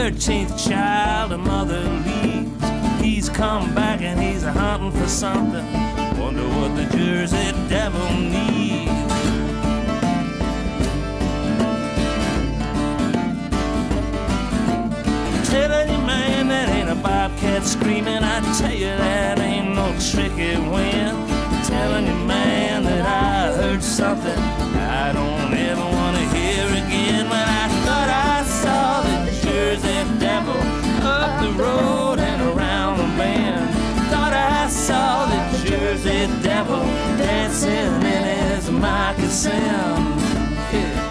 13th child of Mother Leeds. He's come back and he's hunting for something. Wonder what the Jersey Devil needs. Telling you, man, that ain't a bobcat screaming. I tell you, that ain't no tricky wind. Telling you, man, that I heard something I don't ever want to hear again. When I thought I saw the Jersey Devil up the road and around the bend. Thought I saw the Jersey Devil dancing in his moccasins. Yeah.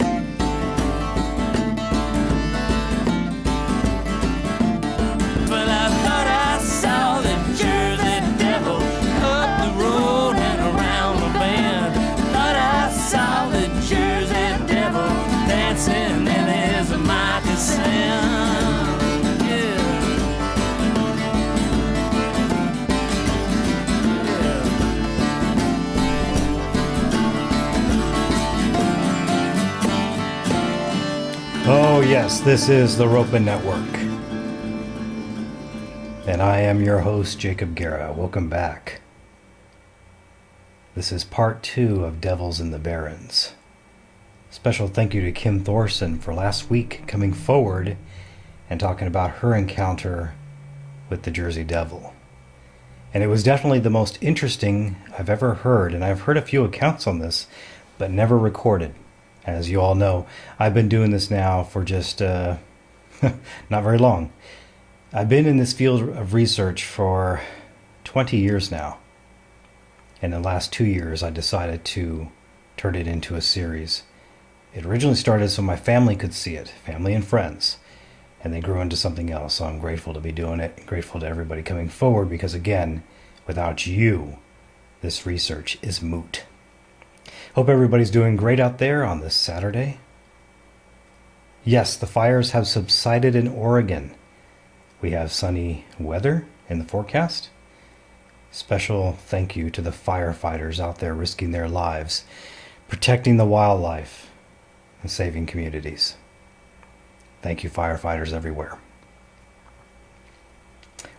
But I thought I saw the Jersey Devil up the road and around the bend. Thought I saw the Jersey Devil dancing in his moccasins. Oh yes, this is the Ropa Network. And I am your host, Jacob Guerra. Welcome back. This is part 2 of Devils in the Barrens. Special thank you to Kim Thorson for last week coming forward and talking about her encounter with the Jersey Devil. And it was definitely the most interesting I've ever heard, and I've heard a few accounts on this, but never recorded. As you all know, I've been doing this now for just not very long. I've been in this field of research for 20 years now. In the last 2 years, I decided to turn it into a series. It originally started so my family could see it, family and friends, and they grew into something else. So I'm grateful to be doing it, grateful to everybody coming forward, because again, without you, this research is moot. Hope everybody's doing great out there on this Saturday. Yes, the fires have subsided in Oregon. We have sunny weather in the forecast. Special thank you to the firefighters out there risking their lives, protecting the wildlife, and saving communities. Thank you, firefighters everywhere.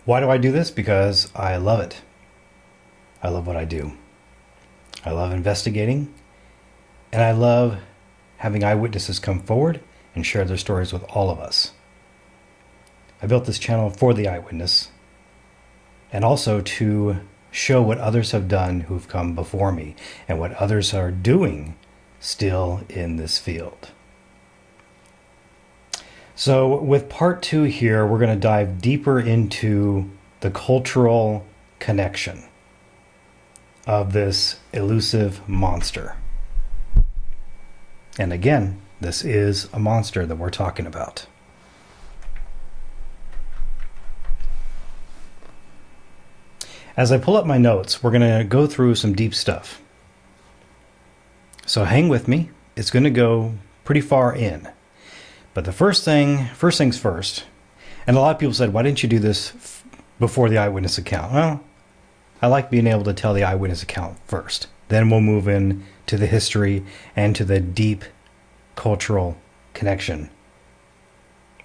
Why do I do this? Because I love it. I love what I do. I love investigating, and I love having eyewitnesses come forward and share their stories with all of us. I built this channel for the eyewitness, and also to show what others have done who've come before me, and what others are doing still in this field. So with part 2 here, we're going to dive deeper into the cultural connection of this elusive monster. And again, this is a monster that we're talking about. As I pull up my notes, we're going to go through some deep stuff. So hang with me. It's going to go pretty far in. But the first things first, and a lot of people said, why didn't you do this before the eyewitness account? Well, I like being able to tell the eyewitness account first. Then we'll move in to the history and to the deep cultural connection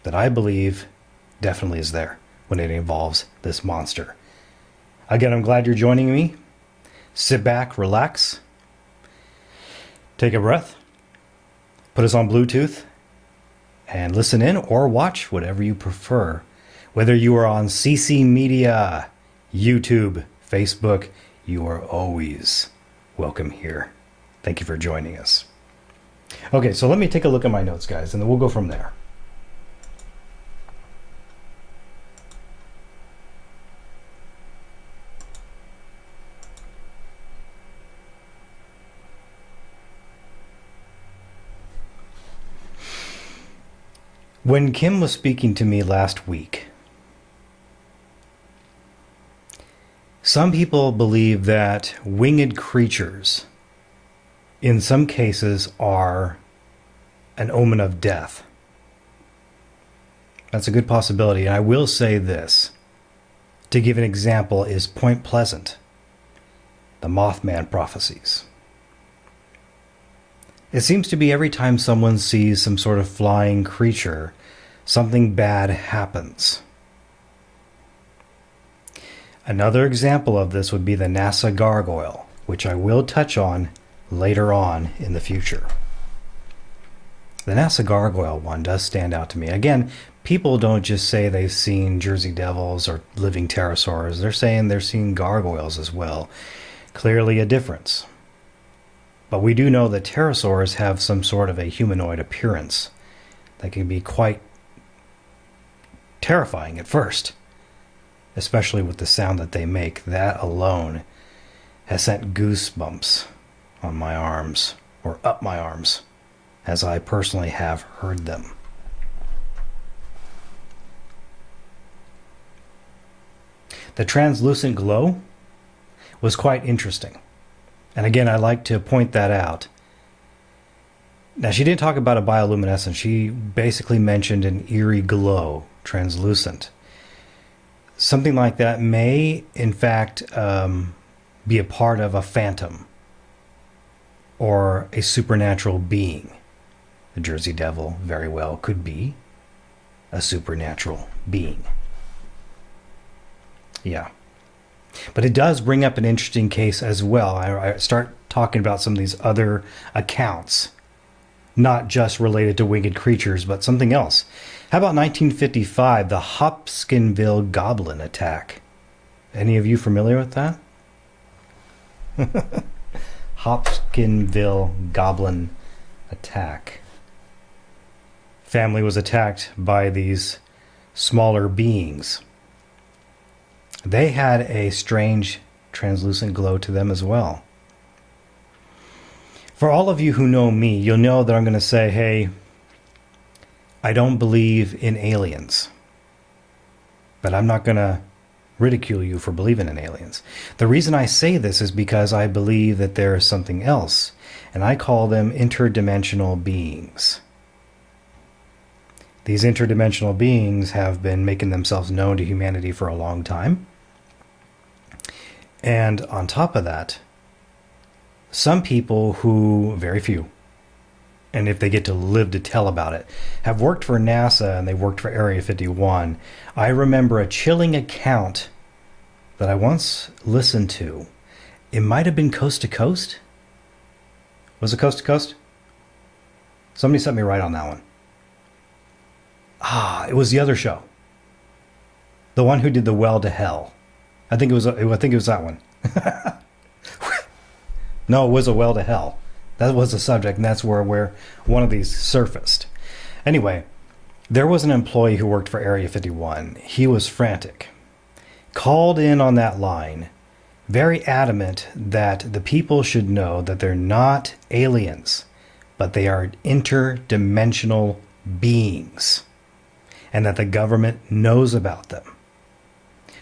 that I believe definitely is there when it involves this monster. Again, I'm glad you're joining me. Sit back, relax, take a breath, put us on Bluetooth, and listen in or watch, whatever you prefer. Whether you are on CC Media, YouTube, Facebook, you are always welcome here. Thank you for joining us. Okay, so let me take a look at my notes, guys, and then we'll go from there. When Kim was speaking to me last week, some people believe that winged creatures, in some cases, are an omen of death. That's a good possibility. And I will say this. To give an example is Point Pleasant, the Mothman prophecies. It seems to be every time someone sees some sort of flying creature, something bad happens. Another example of this would be the NASA gargoyle, which I will touch on later on in the future. The NASA gargoyle one does stand out to me. Again, people don't just say they've seen Jersey devils or living pterosaurs. They're saying they're seeing gargoyles as well. Clearly a difference. But we do know that pterosaurs have some sort of a humanoid appearance that can be quite terrifying at first, especially with the sound that they make. That alone has sent goosebumps on my arms, or up my arms, as I personally have heard them. The translucent glow was quite interesting. And again, I like to point that out. Now, she didn't talk about a bioluminescence. She basically mentioned an eerie glow, translucent. Something like that may, in fact, be a part of a phantom or a supernatural being. The Jersey Devil very well could be a supernatural being. Yeah. But it does bring up an interesting case as well. I start talking about some of these other accounts, not just related to winged creatures, but something else. How about 1955, the Hopkinsville Goblin attack? Any of you familiar with that? Hopkinsville Goblin attack. Family was attacked by these smaller beings. They had a strange translucent glow to them as well. For all of you who know me, you'll know that I'm going to say, hey, I don't believe in aliens. But I'm not going to ridicule you for believing in aliens. The reason I say this is because I believe that there is something else, and I call them interdimensional beings. These interdimensional beings have been making themselves known to humanity for a long time. And on top of that, some people who, very few, and if they get to live to tell about it, have worked for NASA and they worked for Area 51. I remember a chilling account that I once listened to. It might have been Coast to Coast. Was it Coast to Coast? Somebody set me right on that one. It was the other show. The one who did the Well to Hell. I think it was that one. No, it was a Well to Hell. That was the subject, and that's where one of these surfaced. Anyway, there was an employee who worked for Area 51. He was frantic. Called in on that line, very adamant that the people should know that they're not aliens, but they are interdimensional beings, and that the government knows about them.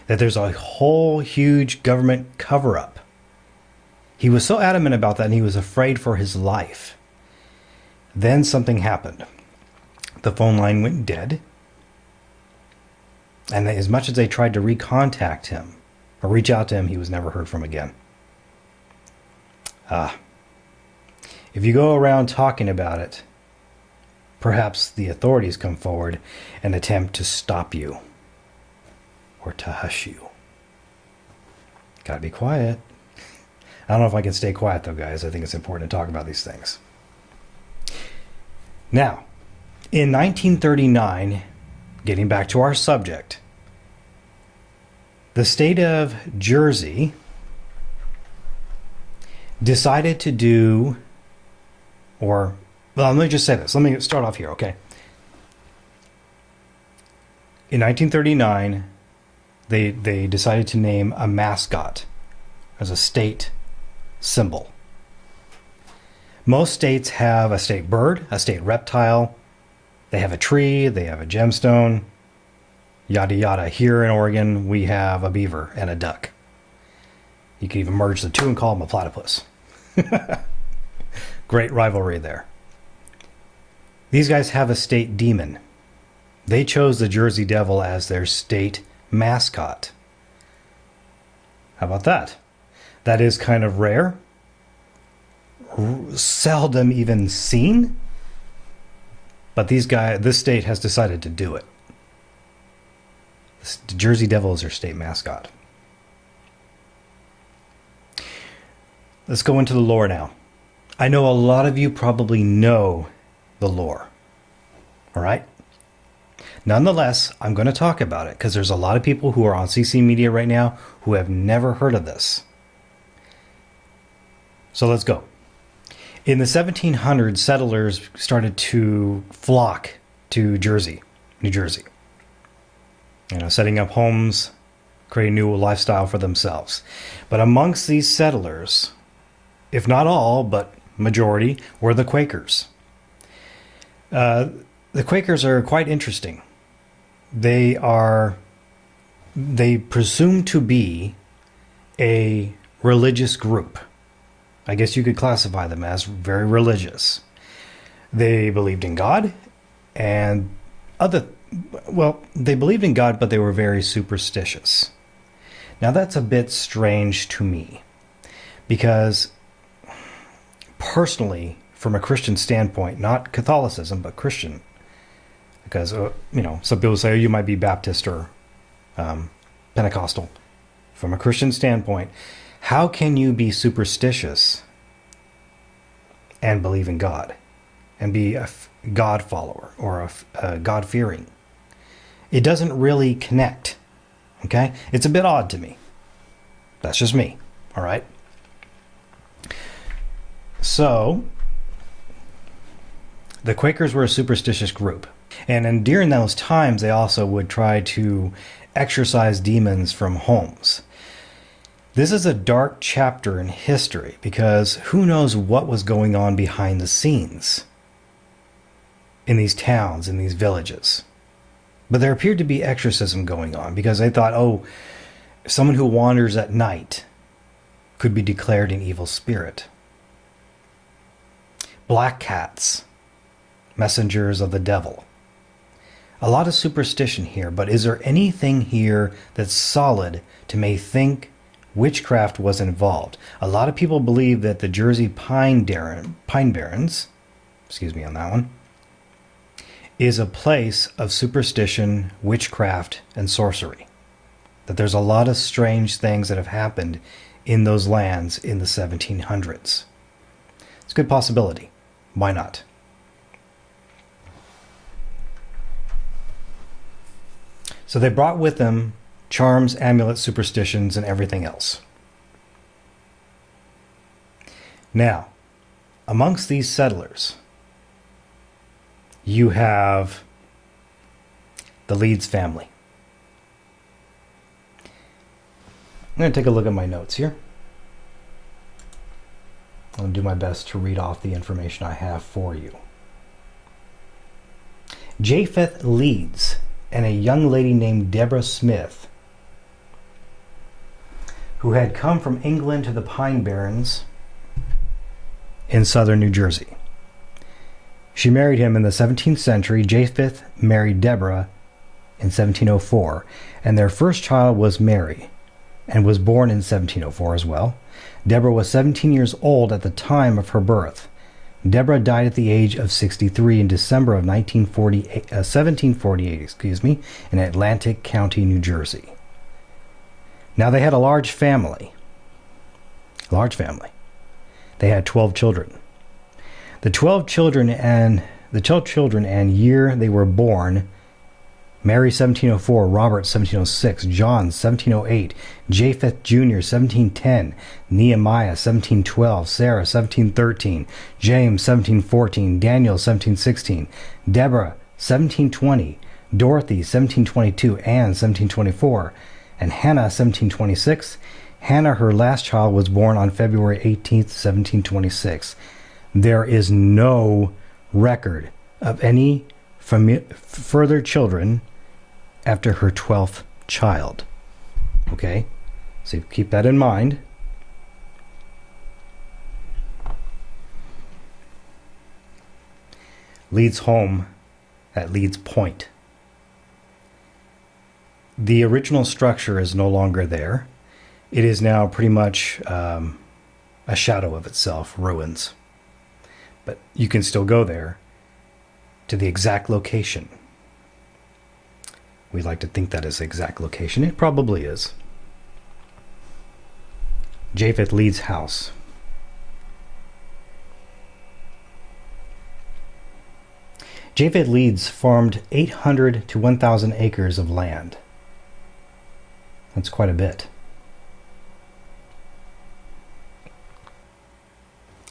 That there's a whole huge government cover-up. He was so adamant about that, and he was afraid for his life. Then something happened. The phone line went dead. And as much as they tried to recontact him, or reach out to him, he was never heard from again. If you go around talking about it, perhaps the authorities come forward and attempt to stop you. Or to hush you. Gotta be quiet. I don't know if I can stay quiet though, guys. I think it's important to talk about these things. Now, in 1939, getting back to our subject, the state of Jersey decided to do, let me just say this. Let me start off here, okay? In 1939, they decided to name a mascot as a state symbol. Most states have a state bird, a state reptile. They have a tree, they have a gemstone, yada yada. Here in Oregon, we have a beaver and a duck. You can even merge the two and call them a platypus. Great rivalry there. These guys have a state demon. They chose the Jersey Devil as their state mascot. How about that? That is kind of rare. Seldom even seen. But this state has decided to do it. The Jersey Devil is their state mascot. Let's go into the lore now. I know a lot of you probably know the lore. All right? Nonetheless, I'm going to talk about it because there's a lot of people who are on CC Media right now who have never heard of this. So let's go. In the 1700s, settlers started to flock to Jersey, New Jersey. Setting up homes, creating new lifestyle for themselves. But amongst these settlers, if not all, but majority, were the Quakers. The Quakers are quite interesting. They presume to be a religious group. I guess you could classify them as very religious. They believed in God and they believed in God, but they were very superstitious. Now that's a bit strange to me because personally, from a Christian standpoint, not Catholicism, but Christian, because, some people say, you might be Baptist or Pentecostal. From a Christian standpoint, how can you be superstitious and believe in God and be a God follower or a God-fearing? It doesn't really connect, okay? It's a bit odd to me. That's just me, all right? So, the Quakers were a superstitious group. And during those times, they also would try to exorcise demons from homes. This is a dark chapter in history because who knows what was going on behind the scenes in these towns, in these villages. But there appeared to be exorcism going on because they thought, someone who wanders at night could be declared an evil spirit. Black cats, messengers of the devil. A lot of superstition here, but is there anything here that's solid to make think witchcraft was involved? A lot of people believe that the Jersey Pine Barrens, excuse me on that one, is a place of superstition, witchcraft, and sorcery. That there's a lot of strange things that have happened in those lands in the 1700s. It's a good possibility. Why not? So they brought with them charms, amulets, superstitions, and everything else. Now, amongst these settlers, you have the Leeds family. I'm going to take a look at my notes here. I'll do my best to read off the information I have for you. Japheth Leeds and a young lady named Deborah Smith, who had come from England to the Pine Barrens in southern New Jersey. She married him in the 17th century. Japheth married Deborah in 1704, and their first child was Mary, and was born in 1704 as well. Deborah was 17 years old at the time of her birth. Deborah died at the age of 63 in December of 1748, in Atlantic County, New Jersey. Now they had a large family. They had 12 children. The 12 children and year they were born: Mary 1704, Robert 1706, John 1708, Japheth Jr. 1710, Nehemiah 1712, Sarah 1713, James 1714, Daniel 1716, Deborah 1720, Dorothy 1722, Anne 1724, and Hannah 1726. Hannah, her last child, was born on February 18th, 1726. There is no record of any further children after her 12th child. Okay? So keep that in mind. Leeds home at Leeds Point. The original structure is no longer there. It is now pretty much a shadow of itself, ruins. But you can still go there to the exact location. We like to think that is the exact location. It probably is. Japheth Leeds' house. Japheth Leeds farmed 800 to 1,000 acres of land. That's quite a bit.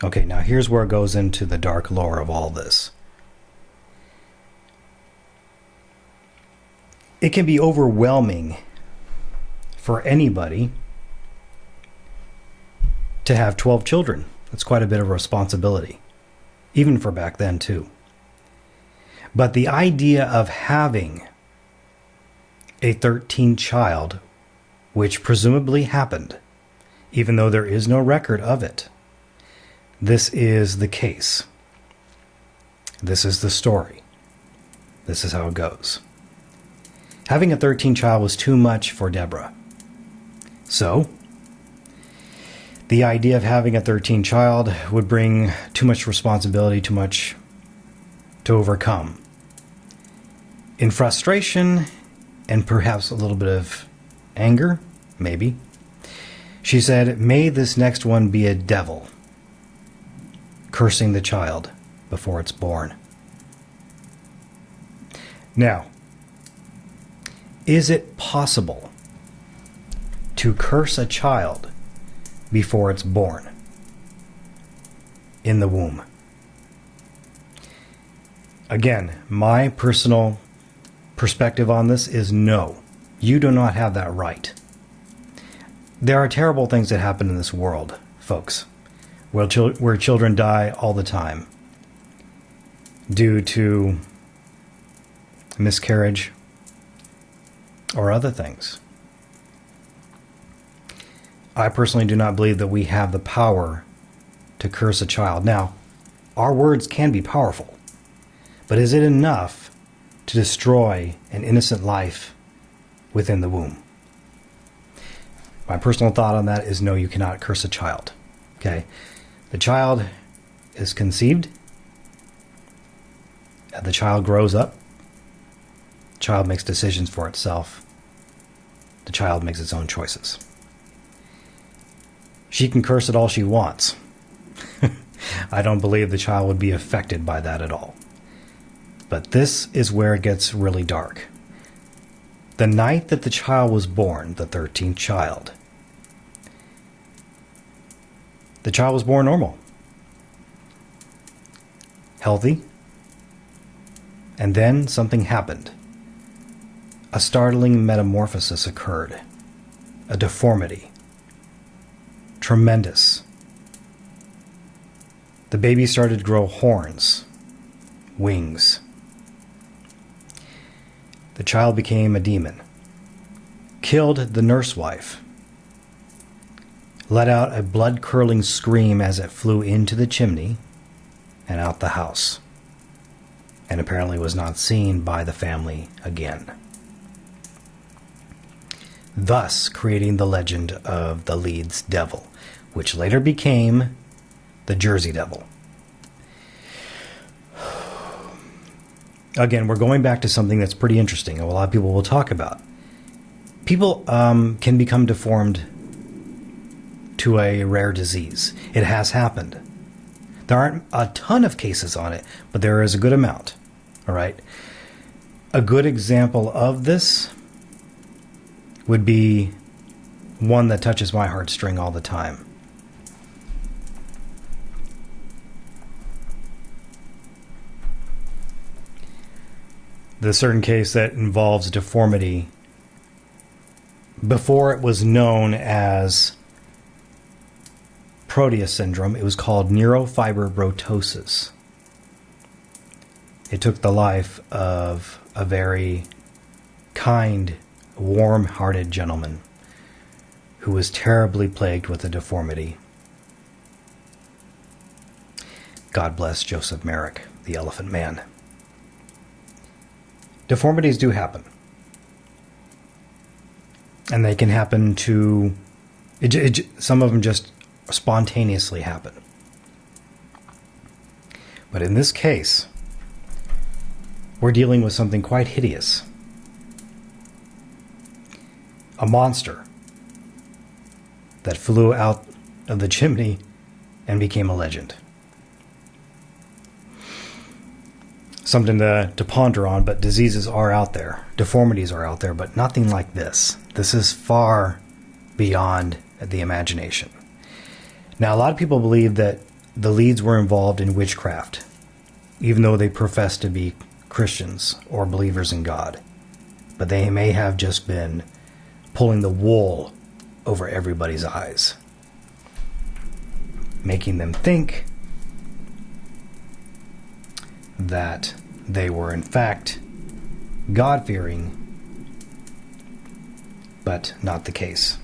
Okay, now here's where it goes into the dark lore of all this. It can be overwhelming for anybody to have 12 children. That's quite a bit of responsibility, even for back then too. But the idea of having a 13th child, which presumably happened, even though there is no record of it, this is the case. This is the story. This is how it goes. Having a 13th child was too much for Deborah. So, the idea of having a 13th child would bring too much responsibility, too much to overcome. In frustration and perhaps a little bit of anger, maybe, she said, "May this next one be a devil," cursing the child before it's born. Now, is it possible to curse a child before it's born in the womb? Again, my personal perspective on this is no. You do not have that right. There are terrible things that happen in this world, folks, where children die all the time due to miscarriage or other things. I personally do not believe that we have the power to curse a child. Now, our words can be powerful, but is it enough to destroy an innocent life within the womb? My personal thought on that is no, you cannot curse a child. Okay? The child is conceived, and the child grows up. The child makes decisions for itself. The child makes its own choices. She can curse it all she wants. I don't believe the child would be affected by that at all. But this is where it gets really dark. The night that the child was born, the 13th child, the child was born normal, healthy, and then something happened. A startling metamorphosis occurred. A deformity. Tremendous. The baby started to grow horns, wings. The child became a demon. Killed the nurse wife. Let out a blood-curdling scream as it flew into the chimney and out the house, and apparently was not seen by the family again, thus creating the legend of the Leeds Devil, which later became the Jersey Devil. Again, we're going back to something that's pretty interesting, and a lot of people will talk about. People can become deformed to a rare disease. It has happened. There aren't a ton of cases on it, but there is a good amount. All right. A good example of this would be one that touches my heartstring all the time. The certain case that involves deformity before it was known as Proteus syndrome, it was called neurofibromatosis. It took the life of a very kind, warm-hearted gentleman who was terribly plagued with a deformity. God bless Joseph Merrick, the Elephant Man. Deformities do happen. And they can happen to... some of them just spontaneously happen. But in this case, we're dealing with something quite hideous. A monster that flew out of the chimney and became a legend. Something to ponder on, but diseases are out there. Deformities are out there, but nothing like this. This is far beyond the imagination. Now, a lot of people believe that the Leeds were involved in witchcraft, even though they profess to be Christians or believers in God. But they may have just been pulling the wool over everybody's eyes, making them think that they were in fact God-fearing, but not the case.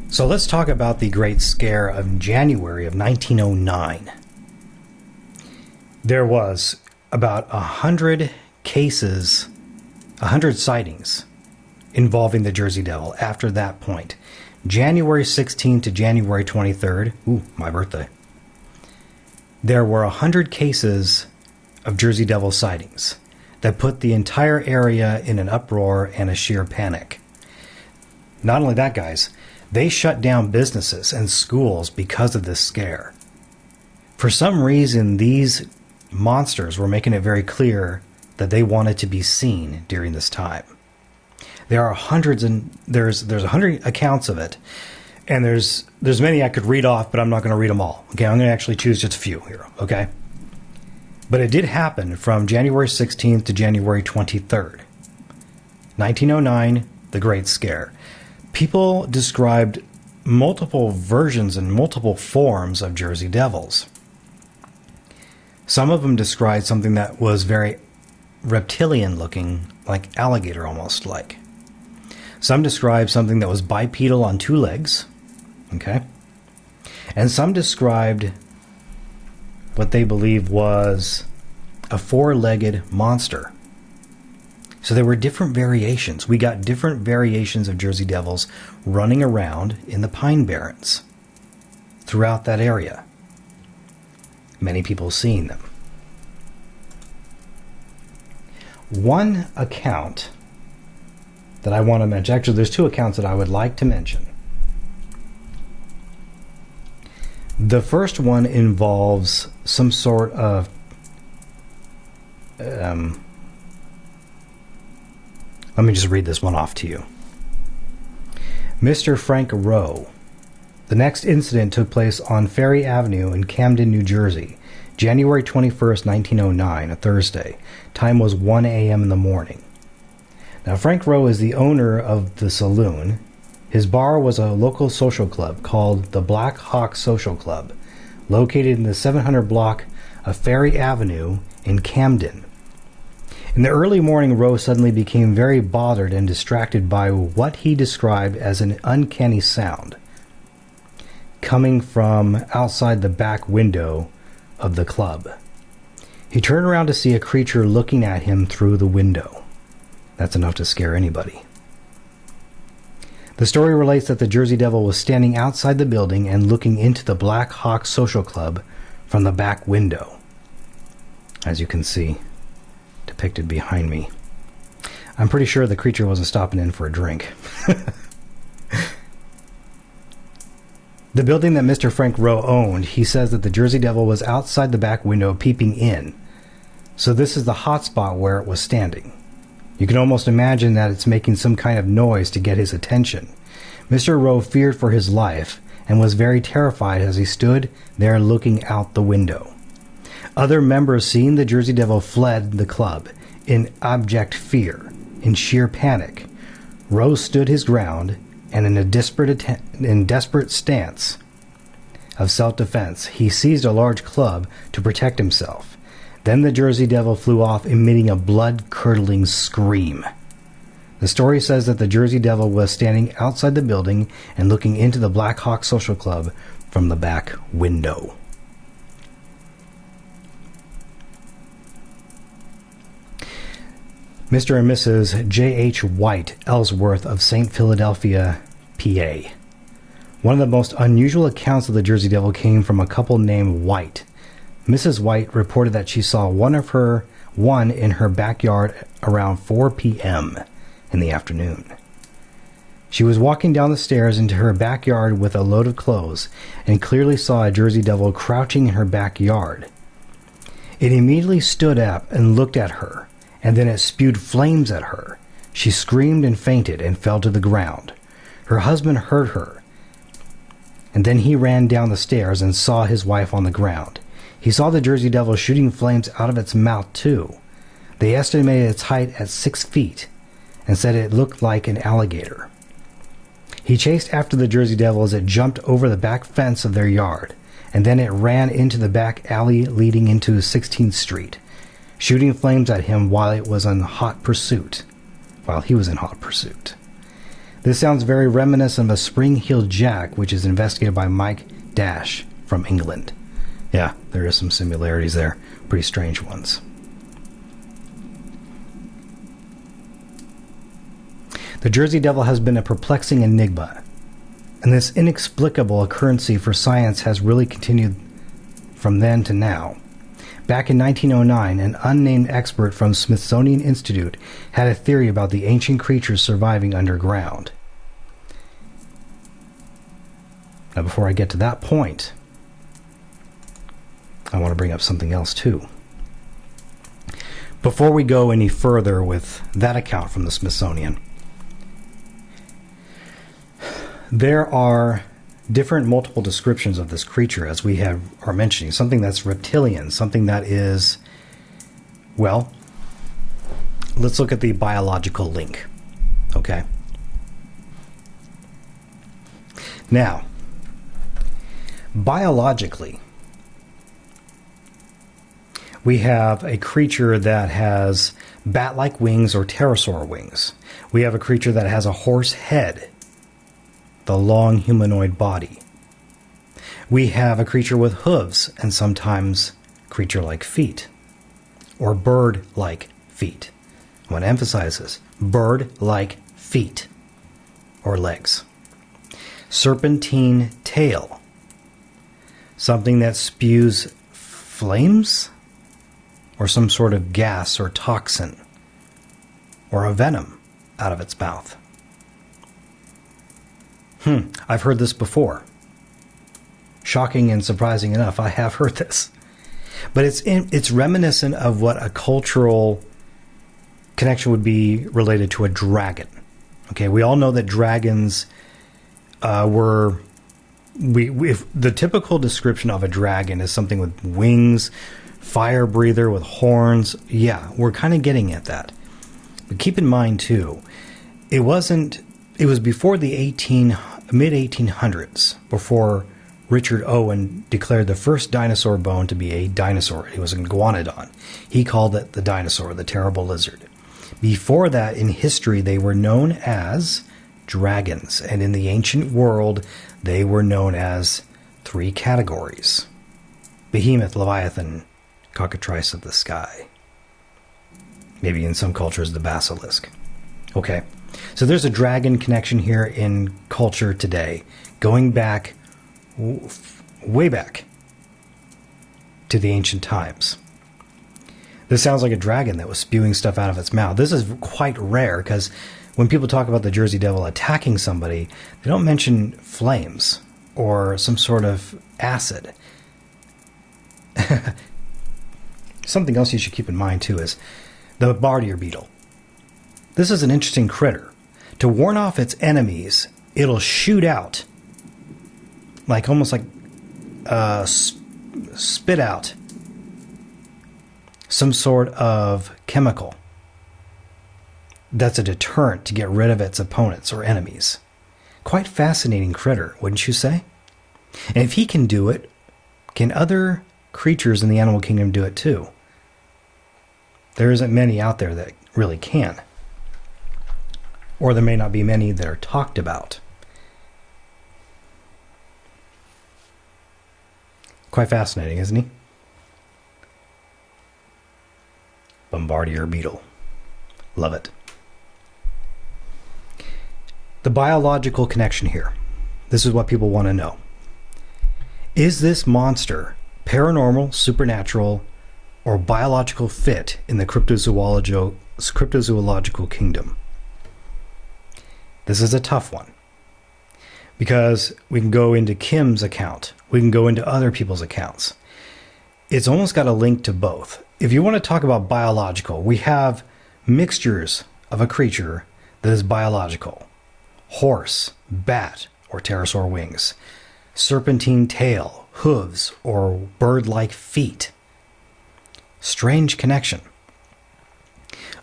So let's talk about the Great Scare of January of 1909. There was about 100 cases, 100 sightings involving the Jersey Devil after that point. January 16th to January 23rd, my birthday, there were 100 cases of Jersey Devil sightings that put the entire area in an uproar and a sheer panic. Not only that, guys, they shut down businesses and schools because of this scare. For some reason, these monsters were making it very clear that they wanted to be seen during this time. There are hundreds, and there's 100 accounts of it, and there's many I could read off, but I'm not going to read them all. Okay, I'm going to actually choose just a few here. Okay, but it did happen from January 16th to January 23rd, 1909, the Great Scare. People described multiple versions and multiple forms of Jersey Devils. Some of them described something that was very reptilian looking, like alligator almost like. Some described something that was bipedal on two legs, okay? And some described what they believed was a four-legged monster. So there were different variations. We got different variations of Jersey Devils running around in the Pine Barrens throughout that area. Many people seeing them. One account that I want to mention, actually there's two accounts that I would like to mention. The first one involves some sort of let me just read this one off to you. Mr. Frank Rowe. The next incident took place on Ferry Avenue in Camden, New Jersey, January 21st, 1909, a Thursday. Time was 1 a.m. in the morning. Now, Frank Rowe is the owner of the saloon. His bar was a local social club called the Black Hawk Social Club, located in the 700 block of Ferry Avenue in Camden. In the early morning, Rowe suddenly became very bothered and distracted by what he described as an uncanny sound coming from outside the back window of the club. He turned around to see a creature looking at him through the window. That's enough to scare anybody. The story relates that the Jersey Devil was standing outside the building and looking into the Black Hawk Social Club from the back window, as you can see depicted behind me. I'm pretty sure the creature wasn't stopping in for a drink. The building that Mr. Frank Rowe owned, he says that the Jersey Devil was outside the back window peeping in. So this is the hot spot where it was standing. You can almost imagine that it's making some kind of noise to get his attention. Mr. Rowe feared for his life and was very terrified as he stood there looking out the window. Other members, seeing the Jersey Devil, fled the club in abject fear, in sheer panic. Rowe stood his ground, and in a desperate stance of self-defense, he seized a large club to protect himself. Then the Jersey Devil flew off, emitting a blood-curdling scream. The story says that the Jersey Devil was standing outside the building and looking into the Black Hawk Social Club from the back window. Mr. and Mrs. J.H. White Ellsworth of St. Philadelphia, PA. One of the most unusual accounts of the Jersey Devil came from a couple named White. Mrs. White reported that she saw one in her backyard around 4 p.m. in the afternoon. She was walking down the stairs into her backyard with a load of clothes and clearly saw a Jersey Devil crouching in her backyard. It immediately stood up and looked at her, and then it spewed flames at her. She screamed and fainted and fell to the ground. Her husband heard her, and then he ran down the stairs and saw his wife on the ground. He saw the Jersey Devil shooting flames out of its mouth too. They estimated its height at 6 feet and said it looked like an alligator. He chased after the Jersey Devil as it jumped over the back fence of their yard, and then it ran into the back alley leading into 16th Street, shooting flames at him while he was in hot pursuit. This sounds very reminiscent of a spring-heeled jack, which is investigated by Mike Dash from England. Yeah, there is some similarities there. Pretty strange ones. The Jersey Devil has been a perplexing enigma, and this inexplicable occurrence for science has really continued from then to now. Back in 1909, an unnamed expert from Smithsonian Institute had a theory about the ancient creatures surviving underground. Now, before I get to that point, I want to bring up something else too. Before we go any further with that account from the Smithsonian, there are different multiple descriptions of this creature, as we are mentioning. Something that's reptilian, something that is, well, let's look at the biological link. Okay. Now, biologically, we have a creature that has bat-like wings or pterosaur wings. We have a creature that has a horse head, the long humanoid body. We have a creature with hooves and sometimes creature-like feet, or bird-like feet. I want to emphasize this: bird-like feet or legs. Serpentine tail, something that spews flames or some sort of gas or toxin or a venom out of its mouth. I've heard this before. Shocking and surprising enough, I have heard this. But it's reminiscent of what a cultural connection would be related to a dragon. Okay, we all know that dragons if the typical description of a dragon is something with wings, fire breather with horns. Yeah, we're kind of getting at that. But keep in mind too, it was before the mid-1800s, before Richard Owen declared the first dinosaur bone to be a dinosaur. It was an iguanodon. He called it the dinosaur, the terrible lizard. Before that, in history, they were known as dragons. And in the ancient world, they were known as 3 categories: behemoth, leviathan, cockatrice of the sky. Maybe in some cultures, the basilisk. Okay, so there's a dragon connection here in culture today, going back, way back to the ancient times. This sounds like a dragon that was spewing stuff out of its mouth. This is quite rare because when people talk about the Jersey Devil attacking somebody, they don't mention flames or some sort of acid. Something else you should keep in mind too is the bardier beetle. This is an interesting critter. To warn off its enemies, it'll shoot out, almost like spit out some sort of chemical that's a deterrent to get rid of its opponents or enemies. Quite fascinating critter, wouldn't you say? And if he can do it, can other creatures in the animal kingdom do it too? There isn't many out there that really can. Or there may not be many that are talked about. Quite fascinating, isn't he? Bombardier beetle. Love it. The biological connection here. This is what people want to know. Is this monster paranormal, supernatural, or biological fit in the cryptozoological kingdom? This is a tough one because we can go into Kim's account. We can go into other people's accounts. It's almost got a link to both. If you want to talk about biological, we have mixtures of a creature that is biological. Horse, bat, or pterosaur wings. Serpentine tail, hooves, or bird-like feet. Strange connection.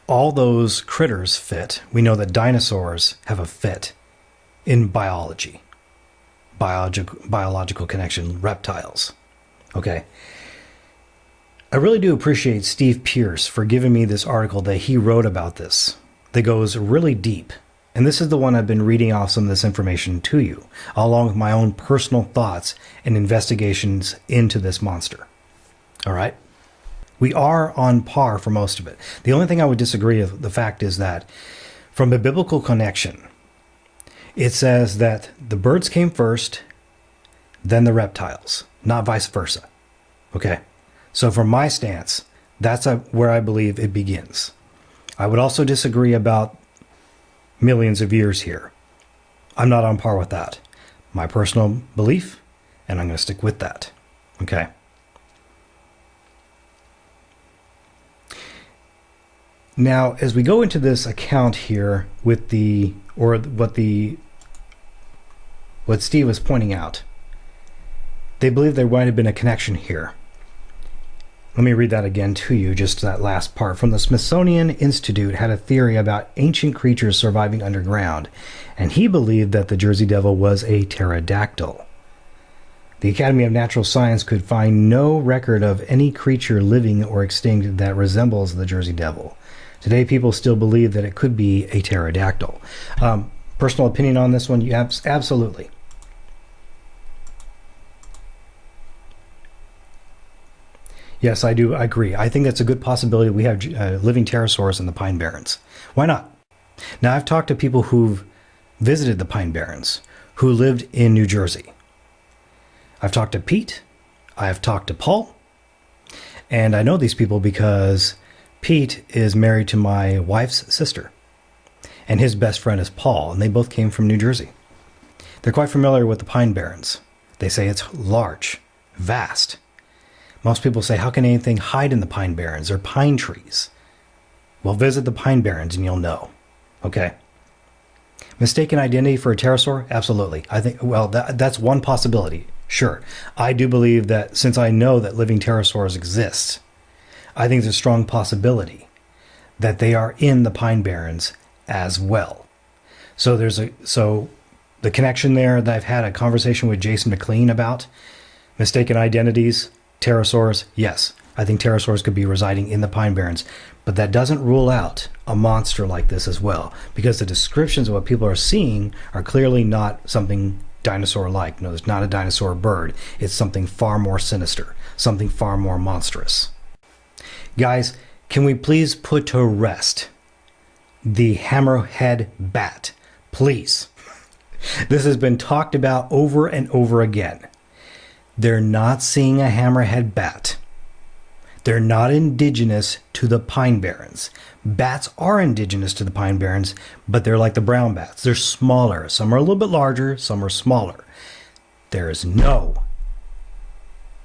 All those critters fit. We know that dinosaurs have a fit in biology. Biological connection, reptiles. Okay. I really do appreciate Steve Pierce for giving me this article that he wrote about this that goes really deep. And this is the one I've been reading off some of this information to you, along with my own personal thoughts and investigations into this monster. All right? We are on par for most of it. The only thing I would disagree with the fact is that from a biblical connection, it says that the birds came first, then the reptiles, not vice versa. Okay? So from my stance, that's where I believe it begins. I would also disagree about millions of years here. I'm not on par with that. My personal belief, and I'm going to stick with that. Okay? Now, as we go into this account here with what Steve was pointing out, they believe there might have been a connection here. Let me read that again to you, just that last part. From the Smithsonian Institute had a theory about ancient creatures surviving underground, and he believed that the Jersey Devil was a pterodactyl. The Academy of Natural Science could find no record of any creature living or extinct that resembles the Jersey Devil. Today, people still believe that it could be a pterodactyl. Personal opinion on this one? Absolutely. Yes, I do agree. I think that's a good possibility. We have living pterosaurs in the Pine Barrens. Why not? Now, I've talked to people who've visited the Pine Barrens, who lived in New Jersey. I've talked to Pete. I've talked to Paul. And I know these people because Pete is married to my wife's sister. And his best friend is Paul, and they both came from New Jersey. They're quite familiar with the Pine Barrens. They say it's large, vast. Most people say, how can anything hide in the Pine Barrens? They're pine trees. Well, visit the Pine Barrens and you'll know. Okay. Mistaken identity for a pterosaur? Absolutely. I think, well, that's one possibility. Sure. I do believe that since I know that living pterosaurs exist, I think there's a strong possibility that they are in the Pine Barrens as well. So the connection there that I've had a conversation with Jason McLean about, mistaken identities, pterosaurs, yes, I think pterosaurs could be residing in the Pine Barrens, but that doesn't rule out a monster like this as well, because the descriptions of what people are seeing are clearly not something dinosaur-like. No, it's not a dinosaur bird. It's something far more sinister, something far more monstrous. Guys, can we please put to rest the hammerhead bat? Please. This has been talked about over and over again. They're not seeing a hammerhead bat. They're not indigenous to the Pine Barrens. Bats are indigenous to the Pine Barrens, but they're like the brown bats. They're smaller. Some are a little bit larger, some are smaller. There is no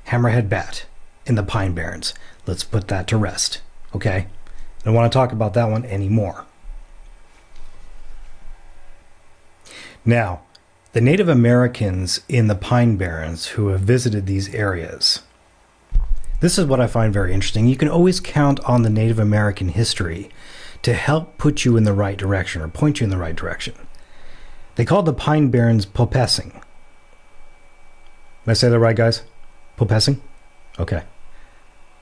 hammerhead bat in the Pine Barrens. Let's put that to rest, okay? I don't want to talk about that one anymore. Now, the Native Americans in the Pine Barrens who have visited these areas, this is what I find very interesting. You can always count on the Native American history to help put you in the right direction or point you in the right direction. They called the Pine Barrens Popessing. Did I say that right, guys? Popessing? Okay.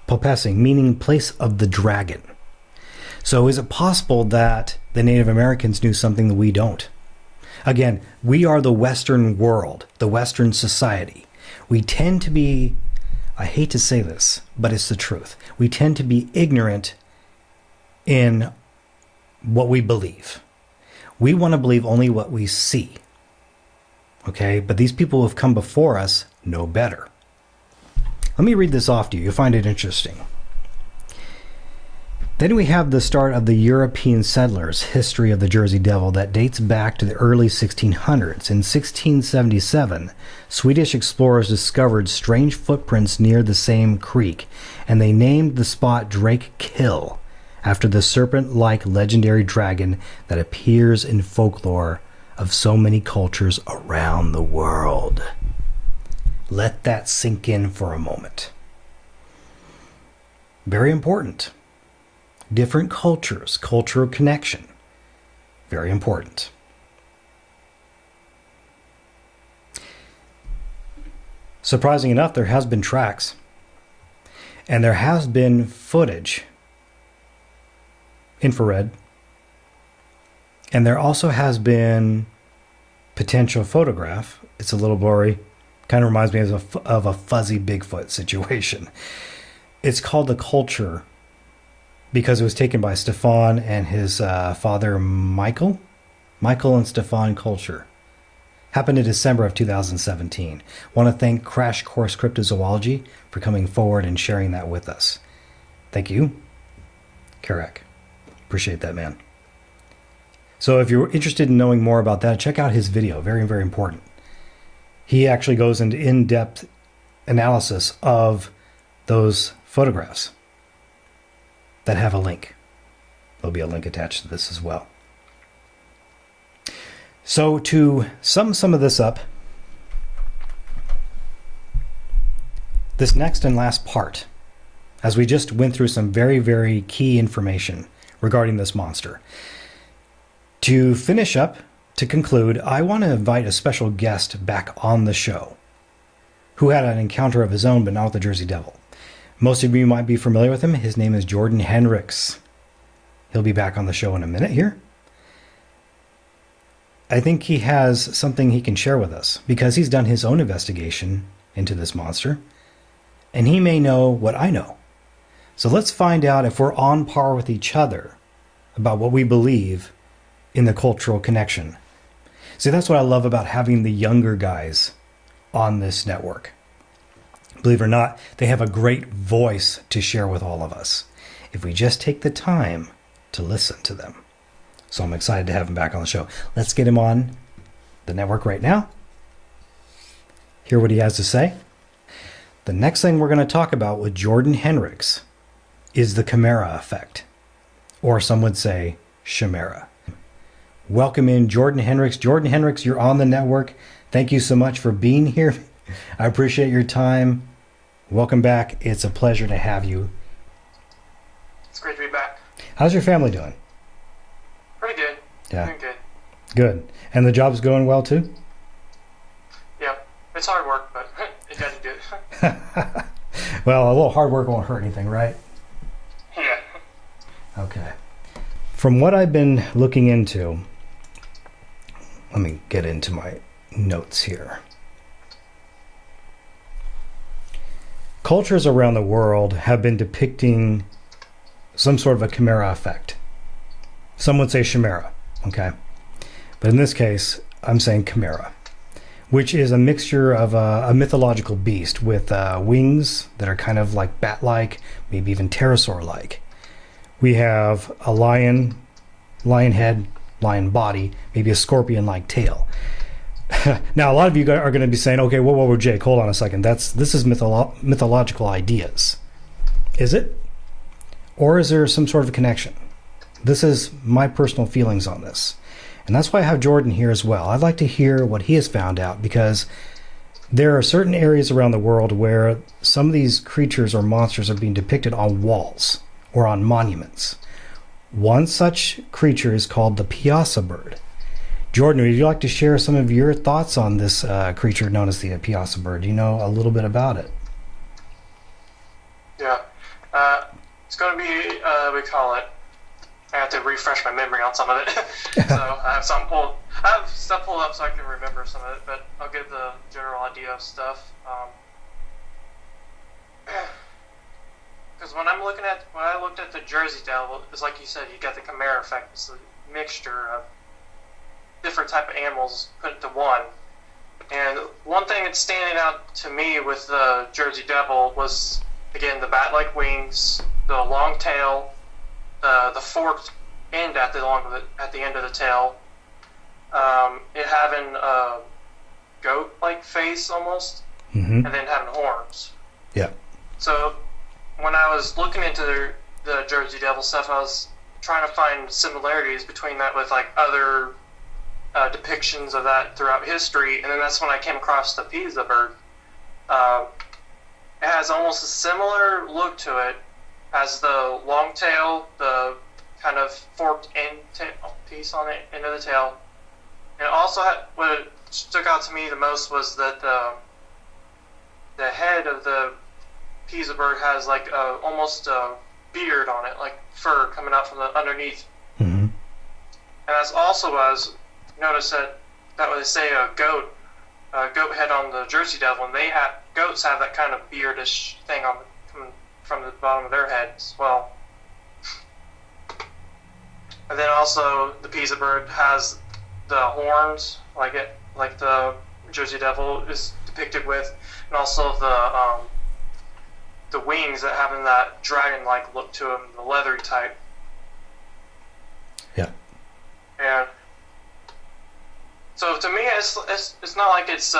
Popessing, meaning place of the dragon. So is it possible that the Native Americans knew something that we don't? Again, we are the Western world, the Western society. We tend to be, I hate to say this, but it's the truth. We tend to be ignorant in what we believe. We want to believe only what we see. Okay? But these people who have come before us know better. Let me read this off to you. You'll find it interesting. Then we have the start of the European settlers' history of the Jersey Devil that dates back to the early 1600s. In 1677, Swedish explorers discovered strange footprints near the same creek, and they named the spot Drake Kill, after the serpent-like legendary dragon that appears in folklore of so many cultures around the world. Let that sink in for a moment. Very important. Different cultures, cultural connection. Very important. Surprising enough, there has been tracks. And there has been footage, infrared. And there also has been potential photograph. It's a little blurry. Kind of reminds me of a fuzzy Bigfoot situation. It's called The Culture because it was taken by Stefan and his father, Michael. Michael and Stefan Culture. Happened in December of 2017. Want to thank Crash Course Cryptozoology for coming forward and sharing that with us. Thank you, Karek. Appreciate that, man. So if you're interested in knowing more about that, check out his video. Very, very important. He actually goes into in-depth analysis of those photographs that have a link. There'll be a link attached to this as well. So to sum some of this up, this next and last part, as we just went through some very, very key information regarding this monster. To finish up, to conclude, I want to invite a special guest back on the show who had an encounter of his own, but not with the Jersey Devil. Most of you might be familiar with him. His name is Jordan Henrichs. He'll be back on the show in a minute here. I think he has something he can share with us because he's done his own investigation into this monster, and he may know what I know. So let's find out if we're on par with each other about what we believe in the cultural connection. See, that's what I love about having the younger guys on this network. Believe it or not, they have a great voice to share with all of us if we just take the time to listen to them. So I'm excited to have him back on the show. Let's get him on the network right now. Hear what he has to say. The next thing we're going to talk about with Jordan Henrichs is the Chimera effect, or some would say Chimera. Welcome in Jordan Henrichs. Jordan Henrichs, you're on the network. Thank you so much for being here. I appreciate your time. Welcome back. It's a pleasure to have you. It's great to be back. How's your family doing? Pretty good. Yeah. Doing good. Good. And the job's going well too? Yeah. It's hard work, but you got to do it. Well, a little hard work won't hurt anything, right? Yeah. Okay. From what I've been looking into, let me get into my notes here. Cultures around the world have been depicting some sort of a chimera effect. Some would say chimera, okay? But in this case, I'm saying chimera, which is a mixture of a mythological beast with wings that are kind of like bat-like, maybe even pterosaur-like. We have a lion head, lion body, maybe a scorpion-like tail. Now, a lot of you are going to be saying, okay, whoa, Jake, hold on a second. This is mythological ideas. Is it? Or is there some sort of connection? This is my personal feelings on this. And that's why I have Jordan here as well. I'd like to hear what he has found out, because there are certain areas around the world where some of these creatures or monsters are being depicted on walls or on monuments. One such creature is called the Piasa bird. Jordan, would you like to share some of your thoughts on this creature known as the Piasa bird? Do you know a little bit about it? Yeah. It's going to be, we call it, I have to refresh my memory on some of it. So I have stuff pulled up so I can remember some of it, but I'll give the general idea of stuff. Because when I looked at the Jersey Devil, it's like you said, you got the Chimera effect. It's a mixture of different type of animals put into one. And one thing that's standing out to me with the Jersey Devil was, again, the bat-like wings, the long tail, the forked end at the end of the tail, it having a goat-like face almost, and then having horns. Yeah. So when I was looking into the Jersey Devil stuff, I was trying to find similarities between that with like other depictions of that throughout history, and then that's when I came across the Pisa bird. It has almost a similar look to it as the long tail, the kind of forked end piece on the end of the tail. And also, what stuck out to me the most was that the head of the Pisa bird has like almost a beard on it, like fur coming out from the underneath. Mm-hmm. And that's also what I was noticed that when they say a goat head on the Jersey Devil, and goats have that kind of beardish thing coming from the bottom of their head as well. And then also the Pisa bird has the horns, like the Jersey Devil is depicted with, and also the wings that having that dragon-like look to them, the leathery type. Yeah. And so to me, it's not like it's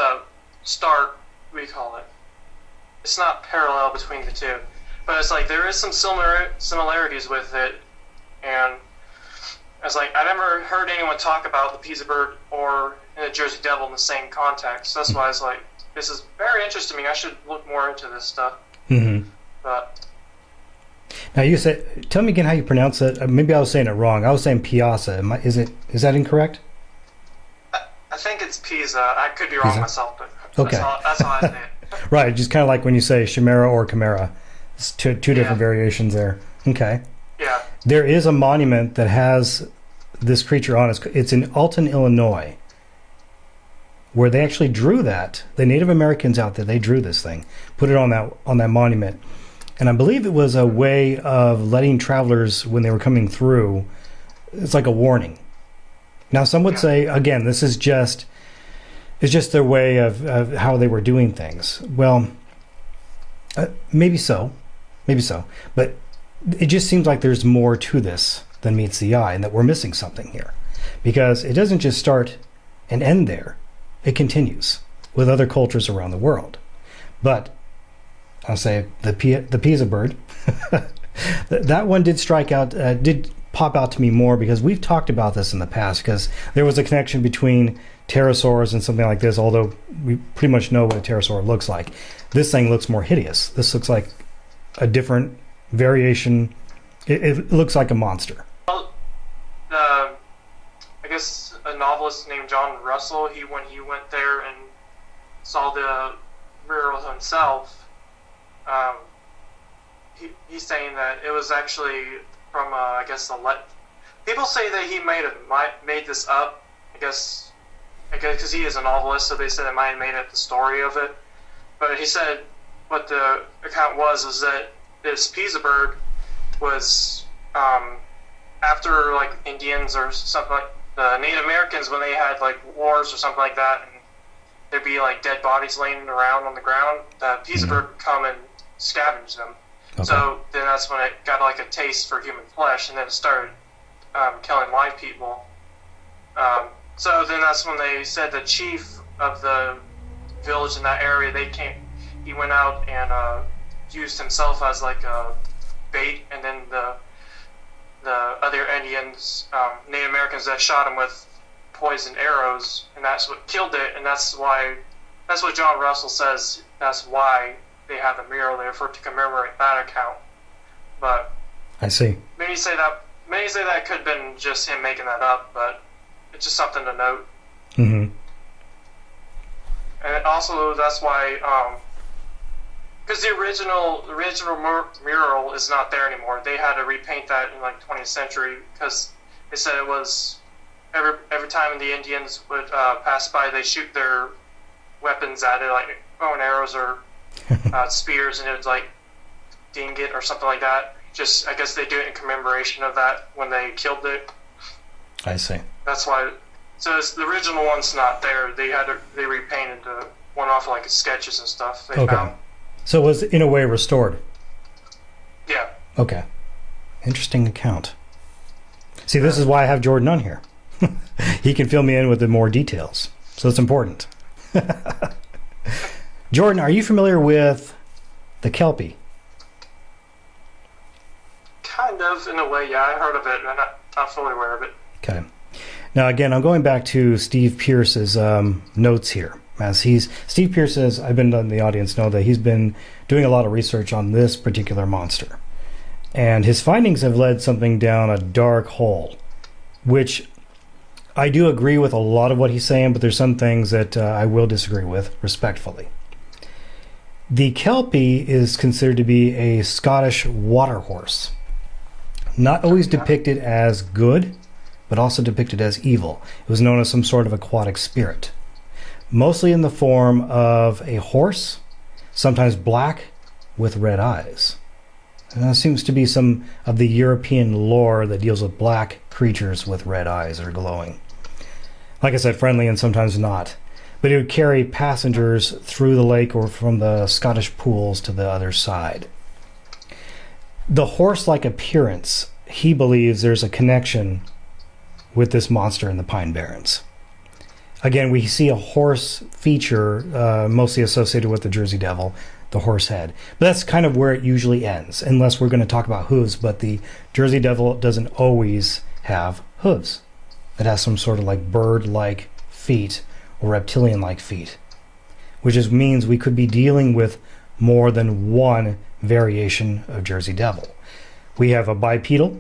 stark, we call it. It's not parallel between the two, but it's like there is some similarities with it, and it's like I never heard anyone talk about the Pisa bird or the Jersey Devil in the same context. That's why it's like this is very interesting to me. I should look more into this stuff. Mm-hmm. But now you said, tell me again how you pronounce it. Maybe I was saying it wrong. I was saying Piazza. Is that incorrect? I think it's Pisa. I could be wrong myself, but okay. That's how I say it. Right, just kind of like when you say Chimera or Chimera. It's two different variations there. Okay. Yeah. There is a monument that has this creature on it. It's in Alton, Illinois, where they actually drew that. The Native Americans out there, they drew this thing, put it on that monument. And I believe it was a way of letting travelers, when they were coming through, it's like a warning. Now, some would say, again, it's just their way of how they were doing things. Well, maybe so. But it just seems like there's more to this than meets the eye, and that we're missing something here. Because it doesn't just start and end there. It continues with other cultures around the world. But I'll say the Pisa bird, that one did did pop out to me more, because we've talked about this in the past, because there was a connection between pterosaurs and something like this, although we pretty much know what a pterosaur looks like. This thing looks more hideous. This looks like a different variation. It looks like a monster. Well, I guess a novelist named John Russell, when he went there and saw the mural himself, he's saying that it was actually from I guess people say that he might have made this up. I guess because he is a novelist, so they said they might have made up the story of it. But he said what the account was that this Pisa bird was after like Indians or something, like the Native Americans, when they had like wars or something like that, and there'd be like dead bodies laying around on the ground, the Pisa bird would come and scavenge them. Okay. So then that's when it got like a taste for human flesh, and then it started killing live people. So then that's when they said the chief of the village in that area, he went out and used himself as like a bait, and then the other Indians, Native Americans, that shot him with poisoned arrows, and that's what killed it. And that's what John Russell says. That's why they have the mural there, to commemorate that account. But I see. Many say that could have been just him making that up, but it's just something to note. Mm-hmm. And also that's why, because the original mural is not there anymore. They had to repaint that in like 20th century, because they said it was every time the Indians would pass by, they shoot their weapons at it, like bow and arrows or spears, and it would like ding it or something like that. Just, I guess they do it in commemoration of that when they killed it. I see. That's why So the original one's not there. They repainted one off like sketches and stuff. They found. So it was in a way restored. Yeah. Okay. Interesting account. See, this is why I have Jordan on here. He can fill me in with the more details. So it's important. Jordan, are you familiar with the Kelpie? Kind of, in a way, yeah. I heard of it, and I'm not fully aware of it. Okay. Now, again, I'm going back to Steve Pierce's notes here. Steve Pierce says, I've been letting the audience know that he's been doing a lot of research on this particular monster. And his findings have led something down a dark hole, which I do agree with a lot of what he's saying, but there's some things that I will disagree with, respectfully. The Kelpie is considered to be a Scottish water horse. Not always depicted as good, but also depicted as evil. It was known as some sort of aquatic spirit. Mostly in the form of a horse, sometimes black, with red eyes. And that seems to be some of the European lore that deals with black creatures with red eyes that are glowing. Like I said, friendly and sometimes not. But it would carry passengers through the lake or from the Scottish pools to the other side. The horse-like appearance, he believes there's a connection with this monster in the Pine Barrens. Again, we see a horse feature mostly associated with the Jersey Devil, the horse head. But that's kind of where it usually ends, unless we're going to talk about hooves. But the Jersey Devil doesn't always have hooves. It has some sort of like bird-like feet or reptilian-like feet, which means we could be dealing with more than one variation of Jersey Devil. We have a bipedal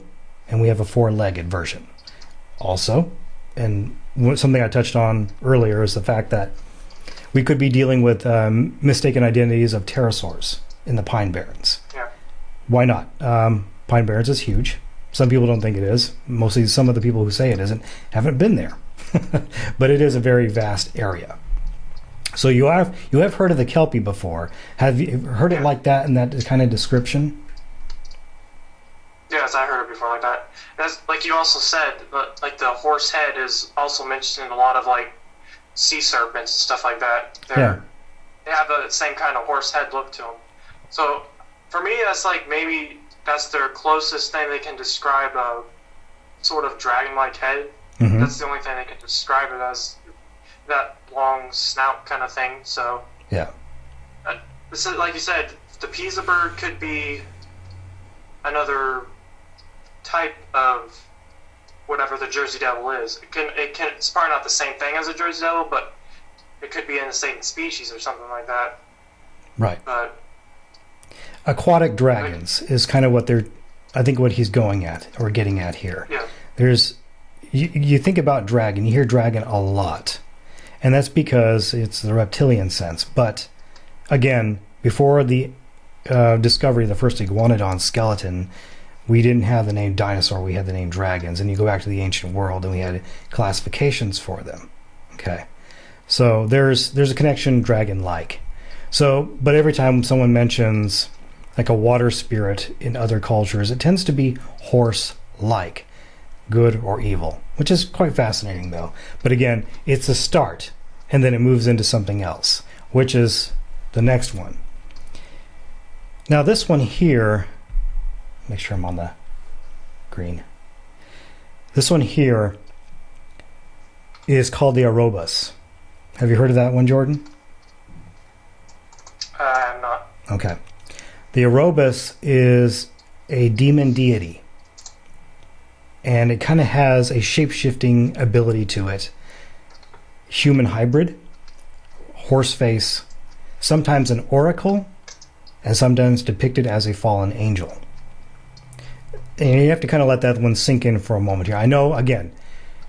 and we have a four-legged version. Also, and something I touched on earlier is the fact that we could be dealing with mistaken identities of pterosaurs in the Pine Barrens. Yeah. Why not? Pine Barrens is huge. Some people don't think it is. Mostly some of the people who say it isn't haven't been there. But it is a very vast area. So you have heard of the Kelpie before. Have you heard it like that in that kind of description? Yes, I heard it before like that. That's, like you also said, like the horse head is also mentioned in a lot of like sea serpents and stuff like that. They have the same kind of horse head look to them. So for me, that's like maybe that's their closest thing they can describe a sort of dragon-like head. Mm-hmm. That's the only thing they can describe it as, that long snout kind of thing. So yeah, this is, like you said, the Pisa bird could be another type of whatever the Jersey Devil is. It's probably not the same thing as a Jersey Devil, but it could be in the same species or something like that. Right. But aquatic dragons is kind of what what he's going at or getting at here. Yeah. There's you think about dragon, you hear dragon a lot. And that's because it's the reptilian sense. But again, before the discovery of the first iguanodon skeleton, we didn't have the name dinosaur, we had the name dragons. And you go back to the ancient world and we had classifications for them. Okay. So there's a connection dragon-like. So, but every time someone mentions like a water spirit in other cultures, it tends to be horse-like, good or evil, which is quite fascinating though. But again, it's a start, and then it moves into something else, which is the next one. Now this one here, make sure I'm on the green. This one here is called the Arobus. Have you heard of that one, Jordan? I'm not. Okay. The Arobus is a demon deity, and it kind of has a shape-shifting ability to it. Human hybrid, horse face, sometimes an oracle, and sometimes depicted as a fallen angel. And you have to kind of let that one sink in for a moment here. I know, again,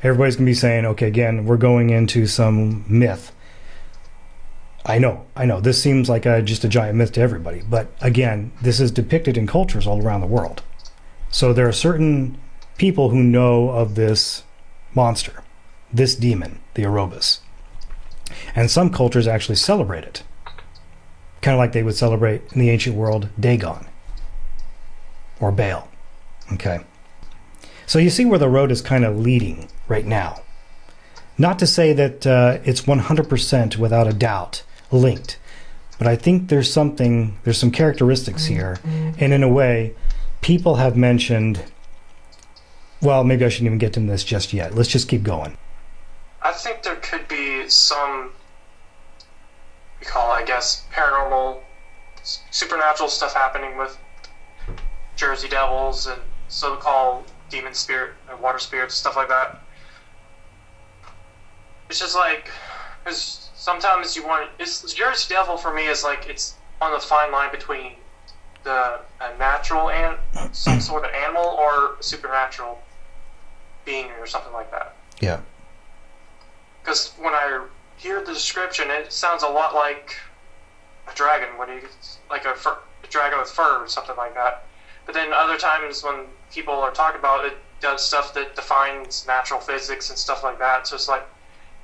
everybody's going to be saying, okay, again, we're going into some myth. I know. This seems like just a giant myth to everybody. But again, this is depicted in cultures all around the world. So there are certain people who know of this monster, this demon, the Arobus. And some cultures actually celebrate it. Kind of like they would celebrate in the ancient world Dagon or Baal. Okay. So you see where the road is kind of leading right now. Not to say that it's 100% without a doubt linked, but I think there's some characteristics here. And in a way, people have mentioned, well, maybe I shouldn't even get to this just yet. Let's just keep going. I think there could be some, we call it, I guess, paranormal, supernatural stuff happening with Jersey Devils and so-called demon spirit and water spirits, stuff like that. It's just like, because sometimes Jersey Devil for me is like, it's on the fine line between a natural and some sort of animal or a supernatural being or something like that. Yeah. Because when I hear the description, it sounds a lot like a dragon, like a dragon with fur or something like that. But then other times when people are talking about it, does stuff that defines natural physics and stuff like that. So it's like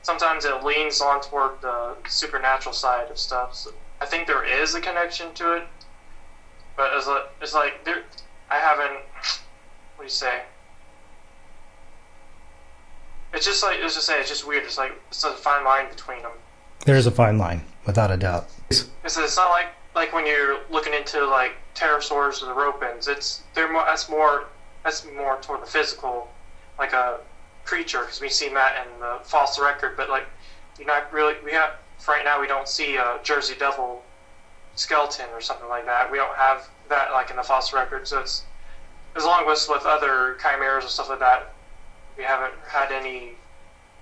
sometimes it leans on toward the supernatural side of stuff. So I think there is a connection to it, but it's like there. I haven't. What do you say? It's just like it's just weird. It's like it's a fine line between them. There is a fine line, without a doubt. It's not like when you're looking into like pterosaurs or the ropens. That's more toward the physical, like a creature, because we've seen that in the fossil record. But like you're not really. Right now we don't see a Jersey Devil skeleton or something like that. We don't have that like in the fossil record. So it's as long as with other chimeras and stuff like that. We haven't had any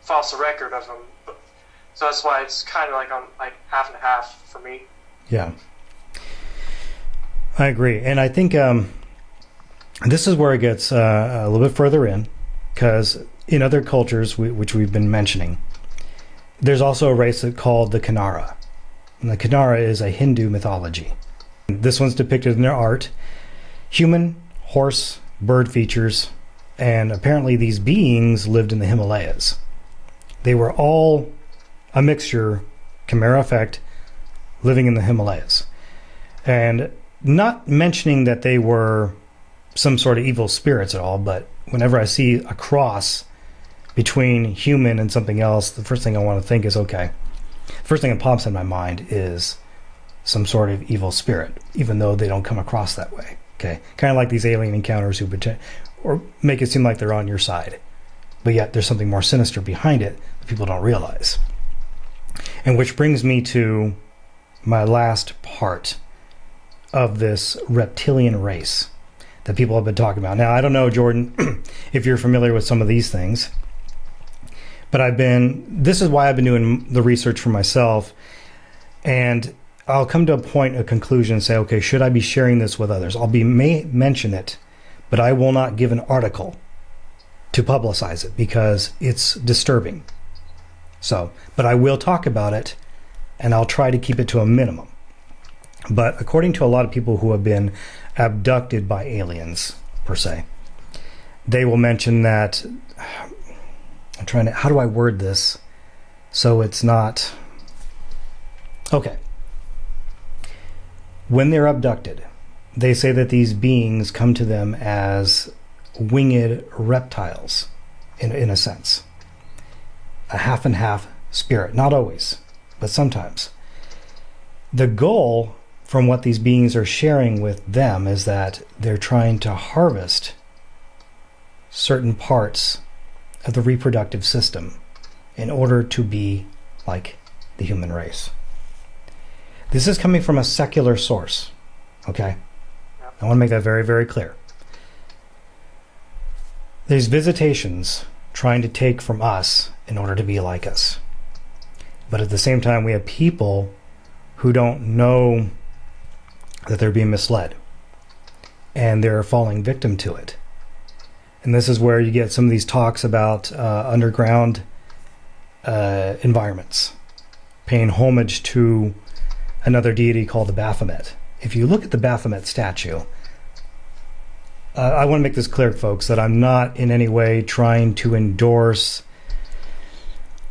fossil record of them, so that's why it's kind of like on like half and half for me. Yeah, I agree, and I think this is where it gets a little bit further in, because in other cultures, which we've been mentioning, there's also a race called the Kanara, and the Kanara is a Hindu mythology. This one's depicted in their art: human, horse, bird features. And apparently these beings lived in the Himalayas. They were all a mixture, chimera effect, living in the Himalayas. And not mentioning that they were some sort of evil spirits at all, but whenever I see a cross between human and something else, the first thing I want to think is, okay, first thing that pops in my mind is some sort of evil spirit, even though they don't come across that way. Okay, kind of like these alien encounters who or make it seem like they're on your side, but yet there's something more sinister behind it that people don't realize. And which brings me to my last part of this reptilian race that people have been talking about. Now, I don't know, Jordan, if you're familiar with some of these things, but this is why I've been doing the research for myself, and I'll come to a conclusion and say, okay, should I be sharing this with others? May mention it, but I will not give an article to publicize it because it's disturbing. So, but I will talk about it, and I'll try to keep it to a minimum. But according to a lot of people who have been abducted by aliens, per se, they will mention that, how do I word this so it's not, okay. When they're abducted, they say that these beings come to them as winged reptiles, in a sense. A half and half spirit. Not always, but sometimes. The goal, from what these beings are sharing with them, is that they're trying to harvest certain parts of the reproductive system in order to be like the human race. This is coming from a secular source, okay? I want to make that very, very clear. There's visitations trying to take from us in order to be like us. But at the same time, we have people who don't know that they're being misled, and they're falling victim to it. And this is where you get some of these talks about underground environments, paying homage to another deity called the Baphomet. If you look at the Baphomet statue, I want to make this clear, folks, that I'm not in any way trying to endorse.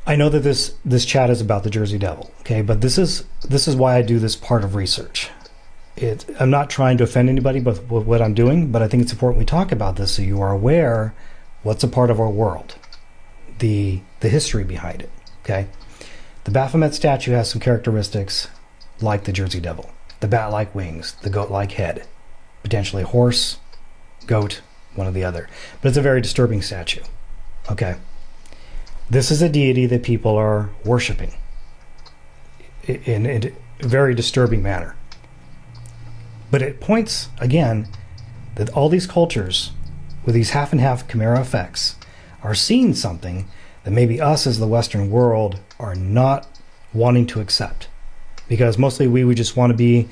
I know that this chat is about the Jersey Devil, okay, but this is why I do this part of research. I'm not trying to offend anybody with what I'm doing, but I think it's important we talk about this so you are aware what's a part of our world. The the history behind it. Okay, the Baphomet statue has some characteristics like the Jersey Devil: the bat-like wings, the goat-like head, potentially a horse, goat, one or the other. But it's a very disturbing statue. Okay, this is a deity that people are worshiping in a very disturbing manner. But it points, again, that all these cultures with these half and half chimera effects are seeing something that maybe us as the Western world are not wanting to accept. Because mostly we would just want to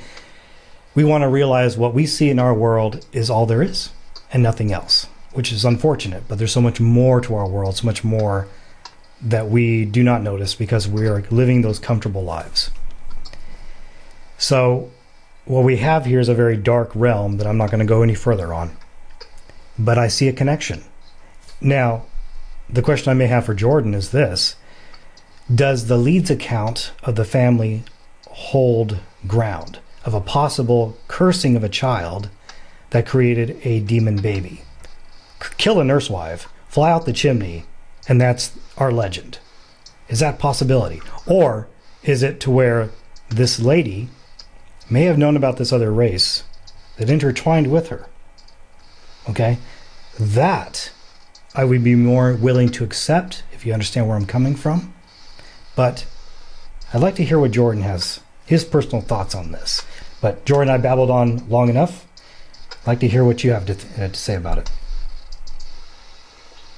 realize what we see in our world is all there is and nothing else, which is unfortunate. But there's so much more to our world, so much more that we do not notice because we are living those comfortable lives. So what we have here is a very dark realm that I'm not going to go any further on. But I see a connection. Now, the question I may have for Jordan is this: does the Leeds account of the family hold ground of a possible cursing of a child that created a demon baby? Kill a nursewife, fly out the chimney, and that's our legend. Is that a possibility? Or is it to where this lady may have known about this other race that intertwined with her? Okay? That I would be more willing to accept, if you understand where I'm coming from. But I'd like to hear what Jordan has, his personal thoughts on this. But Jordan, I babbled on long enough. I'd like to hear what you have to say about it.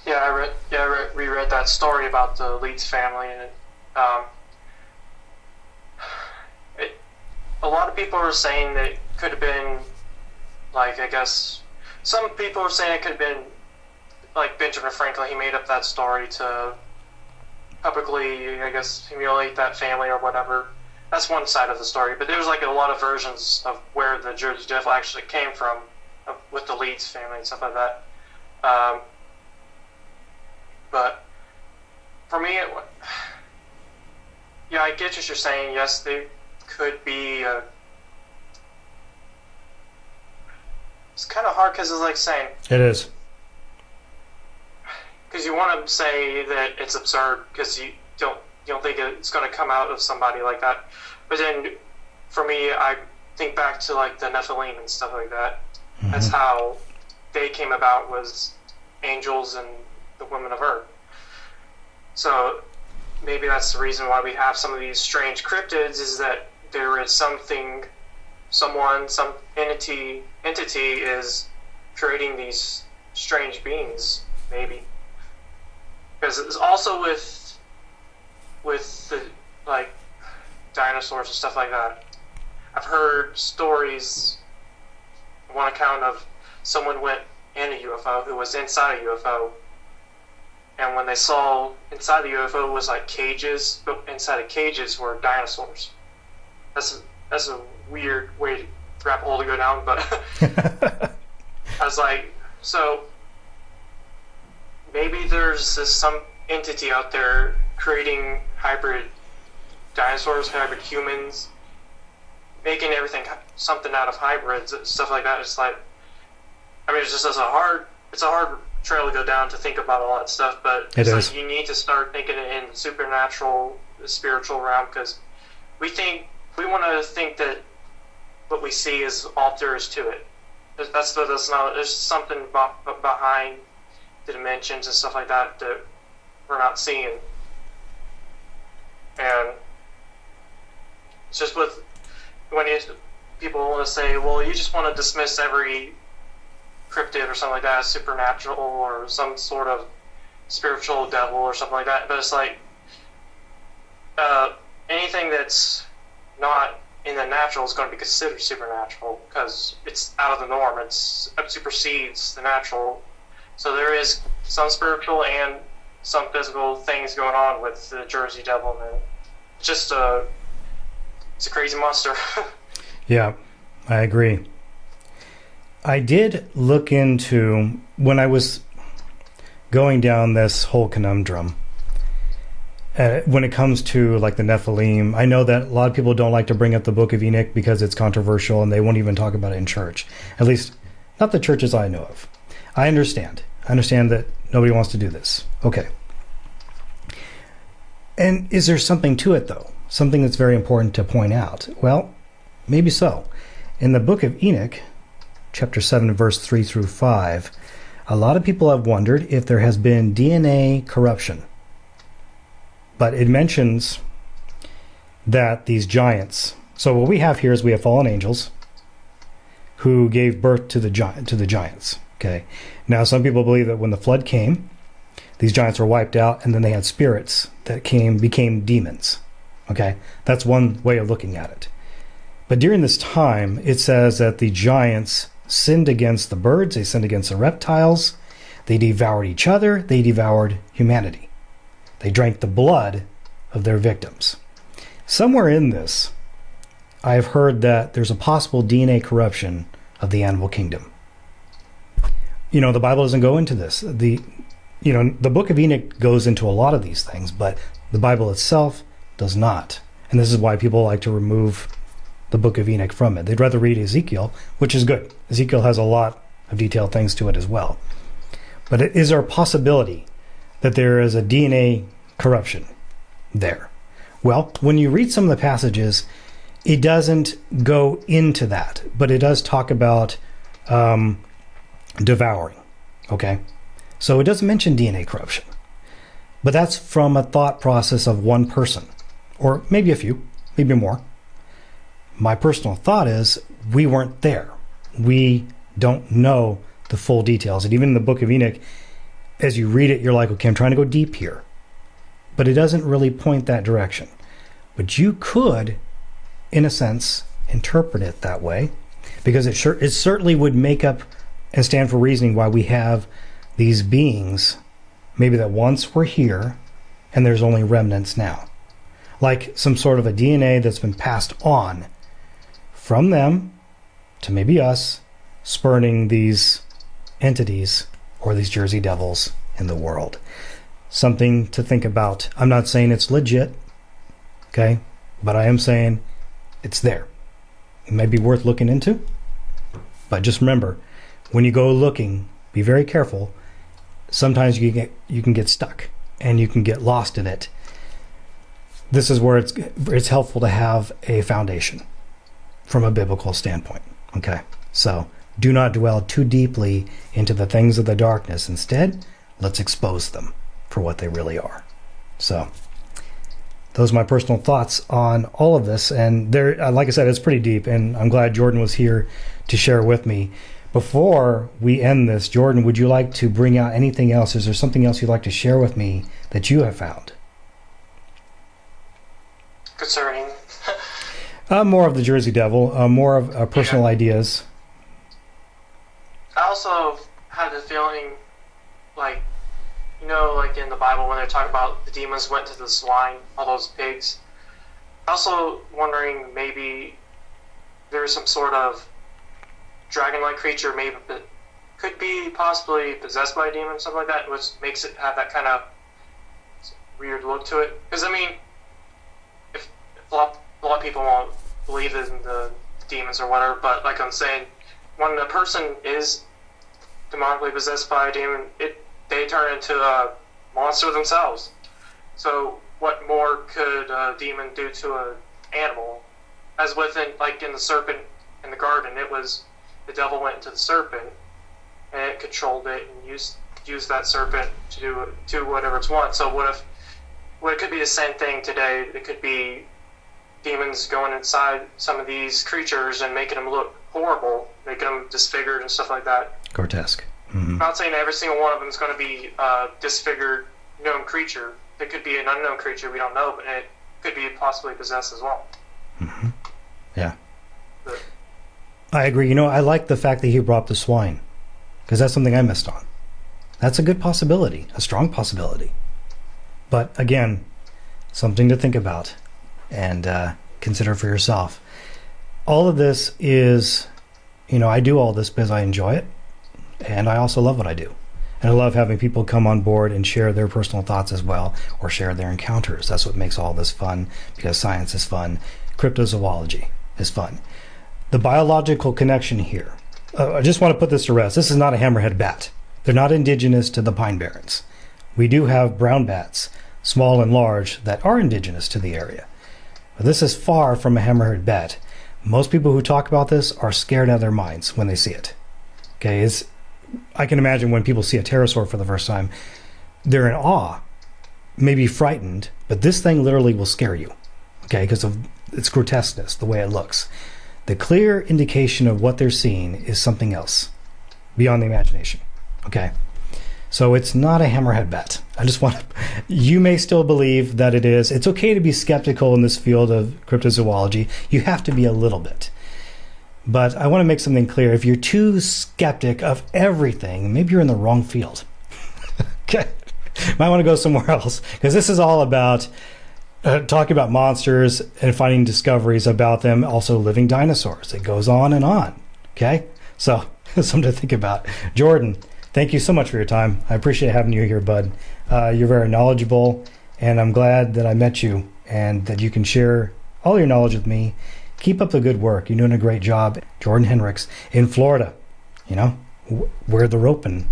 Yeah, I reread that story about the Leeds family, and a lot of people are saying that it could have been, like, I guess, some people are saying it could have been, like, Benjamin Franklin. He made up that story to publicly, I guess, humiliate that family or whatever. That's one side of the story. But there's, like, a lot of versions of where the Jersey Devil actually came from with the Leeds family and stuff like that. But for me, yeah, I get what you're saying. Yes, they could be. It's kind of hard because it's like saying. It is. Because you want to say that it's absurd because you don't think it's going to come out of somebody like that. But then, for me, I think back to like the Nephilim and stuff like that. Mm-hmm. That's how they came about, was angels and the women of Earth. So maybe that's the reason why we have some of these strange cryptids, is that there is something, someone, some entity is creating these strange beings, maybe. Because it's also with the, like, dinosaurs and stuff like that. I've heard stories, one account of someone went in a UFO who was inside a UFO, and when they saw inside the UFO was like cages, but inside of cages were dinosaurs. That's a weird way to wrap a hole to go down, but I was like, so maybe there's some entity out there creating hybrid dinosaurs, hybrid humans, making everything something out of hybrids, stuff like that. It's like, I mean, it's just it's a hard trail to go down to think about all that stuff, but it's like you need to start thinking in the supernatural, the spiritual realm, because we want to think that what we see is all there is to it. That's not. There's something behind the dimensions and stuff like that that we're not seeing, and it's just with when people want to say, well, you just want to dismiss every cryptid or something like that as supernatural or some sort of spiritual devil or something like that, but it's like anything that's not in the natural is going to be considered supernatural because it's out of the norm. It supersedes the natural. So there is some spiritual and some physical things going on with the Jersey Devil, and it's just it's a crazy monster. Yeah, I agree. I did look into, when I was going down this whole conundrum, when it comes to like the Nephilim, I know that a lot of people don't like to bring up the Book of Enoch because it's controversial and they won't even talk about it in church. At least, not the churches I know of. I understand that nobody wants to do this. Okay. And is there something to it, though? Something that's very important to point out? Well, maybe so. In the book of Enoch, chapter 7, verse 3 through 5, a lot of people have wondered if there has been DNA corruption. But it mentions that these giants... So what we have here is we have fallen angels who gave birth to the giants. Okay. Now, some people believe that when the flood came, these giants were wiped out, and then they had spirits that became demons. Okay. That's one way of looking at it. But during this time, it says that the giants sinned against the birds, they sinned against the reptiles, they devoured each other, they devoured humanity. They drank the blood of their victims. Somewhere in this, I have heard that there's a possible DNA corruption of the animal kingdom. The Bible doesn't go into this. The book of Enoch goes into a lot of these things, but the Bible itself does not. And this is why people like to remove the book of Enoch from it. They'd rather read Ezekiel, which is good. Ezekiel has a lot of detailed things to it as well. But is there a possibility that there is a DNA corruption there? Well, when you read some of the passages, it doesn't go into that, but it does talk about devouring. Okay? So it doesn't mention DNA corruption. But that's from a thought process of one person, or maybe a few, maybe more. My personal thought is we weren't there. We don't know the full details. And even in the book of Enoch, as you read it, you're like, okay, I'm trying to go deep here. But it doesn't really point that direction. But you could, in a sense, interpret it that way, because it certainly would make up and stand for reasoning why we have these beings, maybe that once were here, and there's only remnants now. Like some sort of a DNA that's been passed on from them to maybe us, spurning these entities or these Jersey Devils in the world. Something to think about. I'm not saying it's legit, okay? But I am saying it's there. It may be worth looking into. But just remember, when you go looking, be very careful. Sometimes you can get stuck and you can get lost in it. This is where it's helpful to have a foundation from a biblical standpoint. Okay? So do not dwell too deeply into the things of the darkness. Instead, let's expose them for what they really are. So those are my personal thoughts on all of this. And there, like I said, it's pretty deep, and I'm glad Jordan was here to share with me. Before we end this, Jordan, would you like to bring out anything else? Is there something else you'd like to share with me that you have found? Concerning? More of the Jersey Devil, more of personal ideas. I also had the feeling, like in the Bible when they're talking about the demons went to the swine, all those pigs. Also wondering maybe there's some sort of dragon-like creature, maybe could be possibly possessed by a demon, something like that, which makes it have that kind of weird look to it. Because if a lot of people won't believe in the demons or whatever, but like I'm saying, when a person is demonically possessed by a demon, they turn into a monster themselves. So what more could a demon do to an animal? As within, like in the serpent in the garden, it was the devil went into the serpent and it controlled it and used that serpent to do whatever it wants. So what it could be the same thing today? It could be demons going inside some of these creatures and making them look horrible, making them disfigured and stuff like that. Grotesque. Mm-hmm. I'm not saying every single one of them is going to be a disfigured known creature. It could be an unknown creature we don't know, but it could be possibly possessed as well. Mm-hmm. Yeah. But I agree. I like the fact that he brought up the swine, because that's something I missed on. That's a good possibility, a strong possibility. But again, something to think about and consider for yourself. All of this is, I do all this because I enjoy it, and I also love what I do. And I love having people come on board and share their personal thoughts as well, or share their encounters. That's what makes all this fun, because science is fun. Cryptozoology is fun. The biological connection here. I just want to put this to rest. This is not a hammerhead bat. They're not indigenous to the Pine Barrens. We do have brown bats. small and large, that are indigenous to the area. But this is far from a hammerhead bat. Most people who talk about this are scared out of their minds when they see it. Okay, I can imagine when people see a pterosaur for the first time, they're in awe, maybe frightened, but this thing literally will scare you, okay, because of its grotesqueness, the way it looks. The clear indication of what they're seeing is something else, beyond the imagination, okay? So it's not a hammerhead bat. You may still believe that it is. It's okay to be skeptical in this field of cryptozoology. You have to be a little bit. But I want to make something clear. If you're too skeptic of everything, maybe you're in the wrong field. Okay. Might want to go somewhere else, because this is all about talking about monsters and finding discoveries about them, also living dinosaurs. It goes on and on. Okay. So something to think about. Jordan, thank you so much for your time. I appreciate having you here, bud. You're very knowledgeable, and I'm glad that I met you and that you can share all your knowledge with me. Keep up the good work. You're doing a great job. Jordan Henrichs in Florida, where the ropen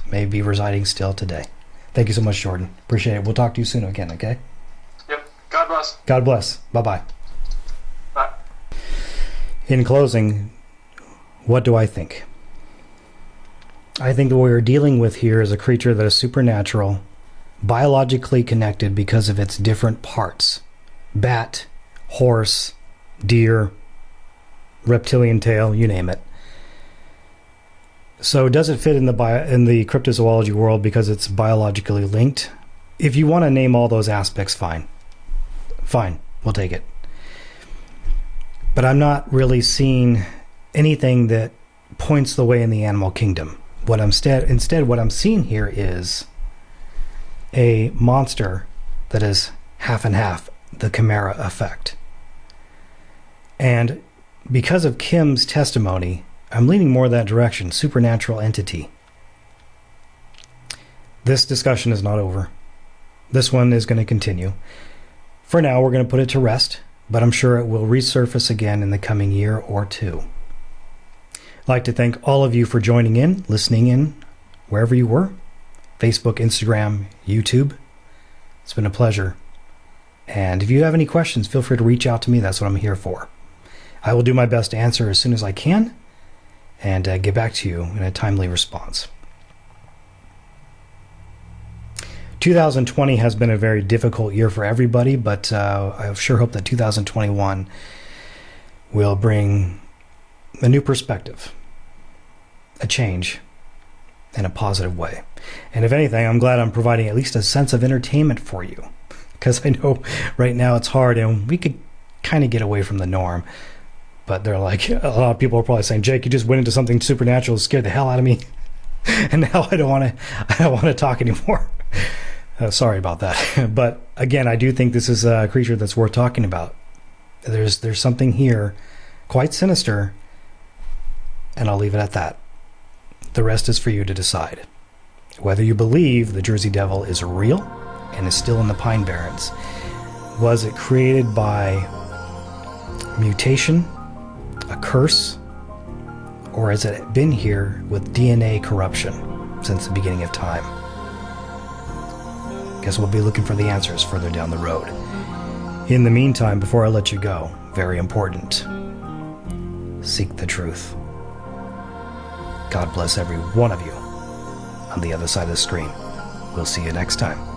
may be residing still today. Thank you so much, Jordan. Appreciate it. We'll talk to you soon again, okay? Yep. God bless. God bless. Bye-bye. Bye. In closing, what do I think? I think that what we're dealing with here is a creature that is supernatural, biologically connected because of its different parts. Bat, horse, deer, reptilian tail, you name it. So does it fit in the cryptozoology world because it's biologically linked? If you want to name all those aspects, fine. Fine, we'll take it. But I'm not really seeing anything that points the way in the animal kingdom. Instead, what I'm seeing here is a monster that is half and half, the chimera effect. And because of Kim's testimony, I'm leaning more that direction, supernatural entity. This discussion is not over. This one is going to continue. For now, we're going to put it to rest, but I'm sure it will resurface again in the coming year or two. I'd like to thank all of you for joining in, listening in, wherever you were. Facebook, Instagram, YouTube. It's been a pleasure. And if you have any questions, feel free to reach out to me. That's what I'm here for. I will do my best to answer as soon as I can and get back to you in a timely response. 2020 has been a very difficult year for everybody, but I sure hope that 2021 will bring a new perspective, a change, in a positive way. And if anything, I'm glad I'm providing at least a sense of entertainment for you, because I know right now it's hard and we could kind of get away from the norm. But they're like, a lot of people are probably saying, Jake, you just went into something supernatural, scared the hell out of me, and now I don't want to talk anymore. Sorry about that. But again, I do think this is a creature that's worth talking about. There's something here quite sinister, and I'll leave it at that. The rest is for you to decide. Whether you believe the Jersey Devil is real and is still in the Pine Barrens. Was it created by mutation, a curse, or has it been here with DNA corruption since the beginning of time? Guess we'll be looking for the answers further down the road. In the meantime, before I let you go, very important, seek the truth. God bless every one of you on the other side of the screen. We'll see you next time.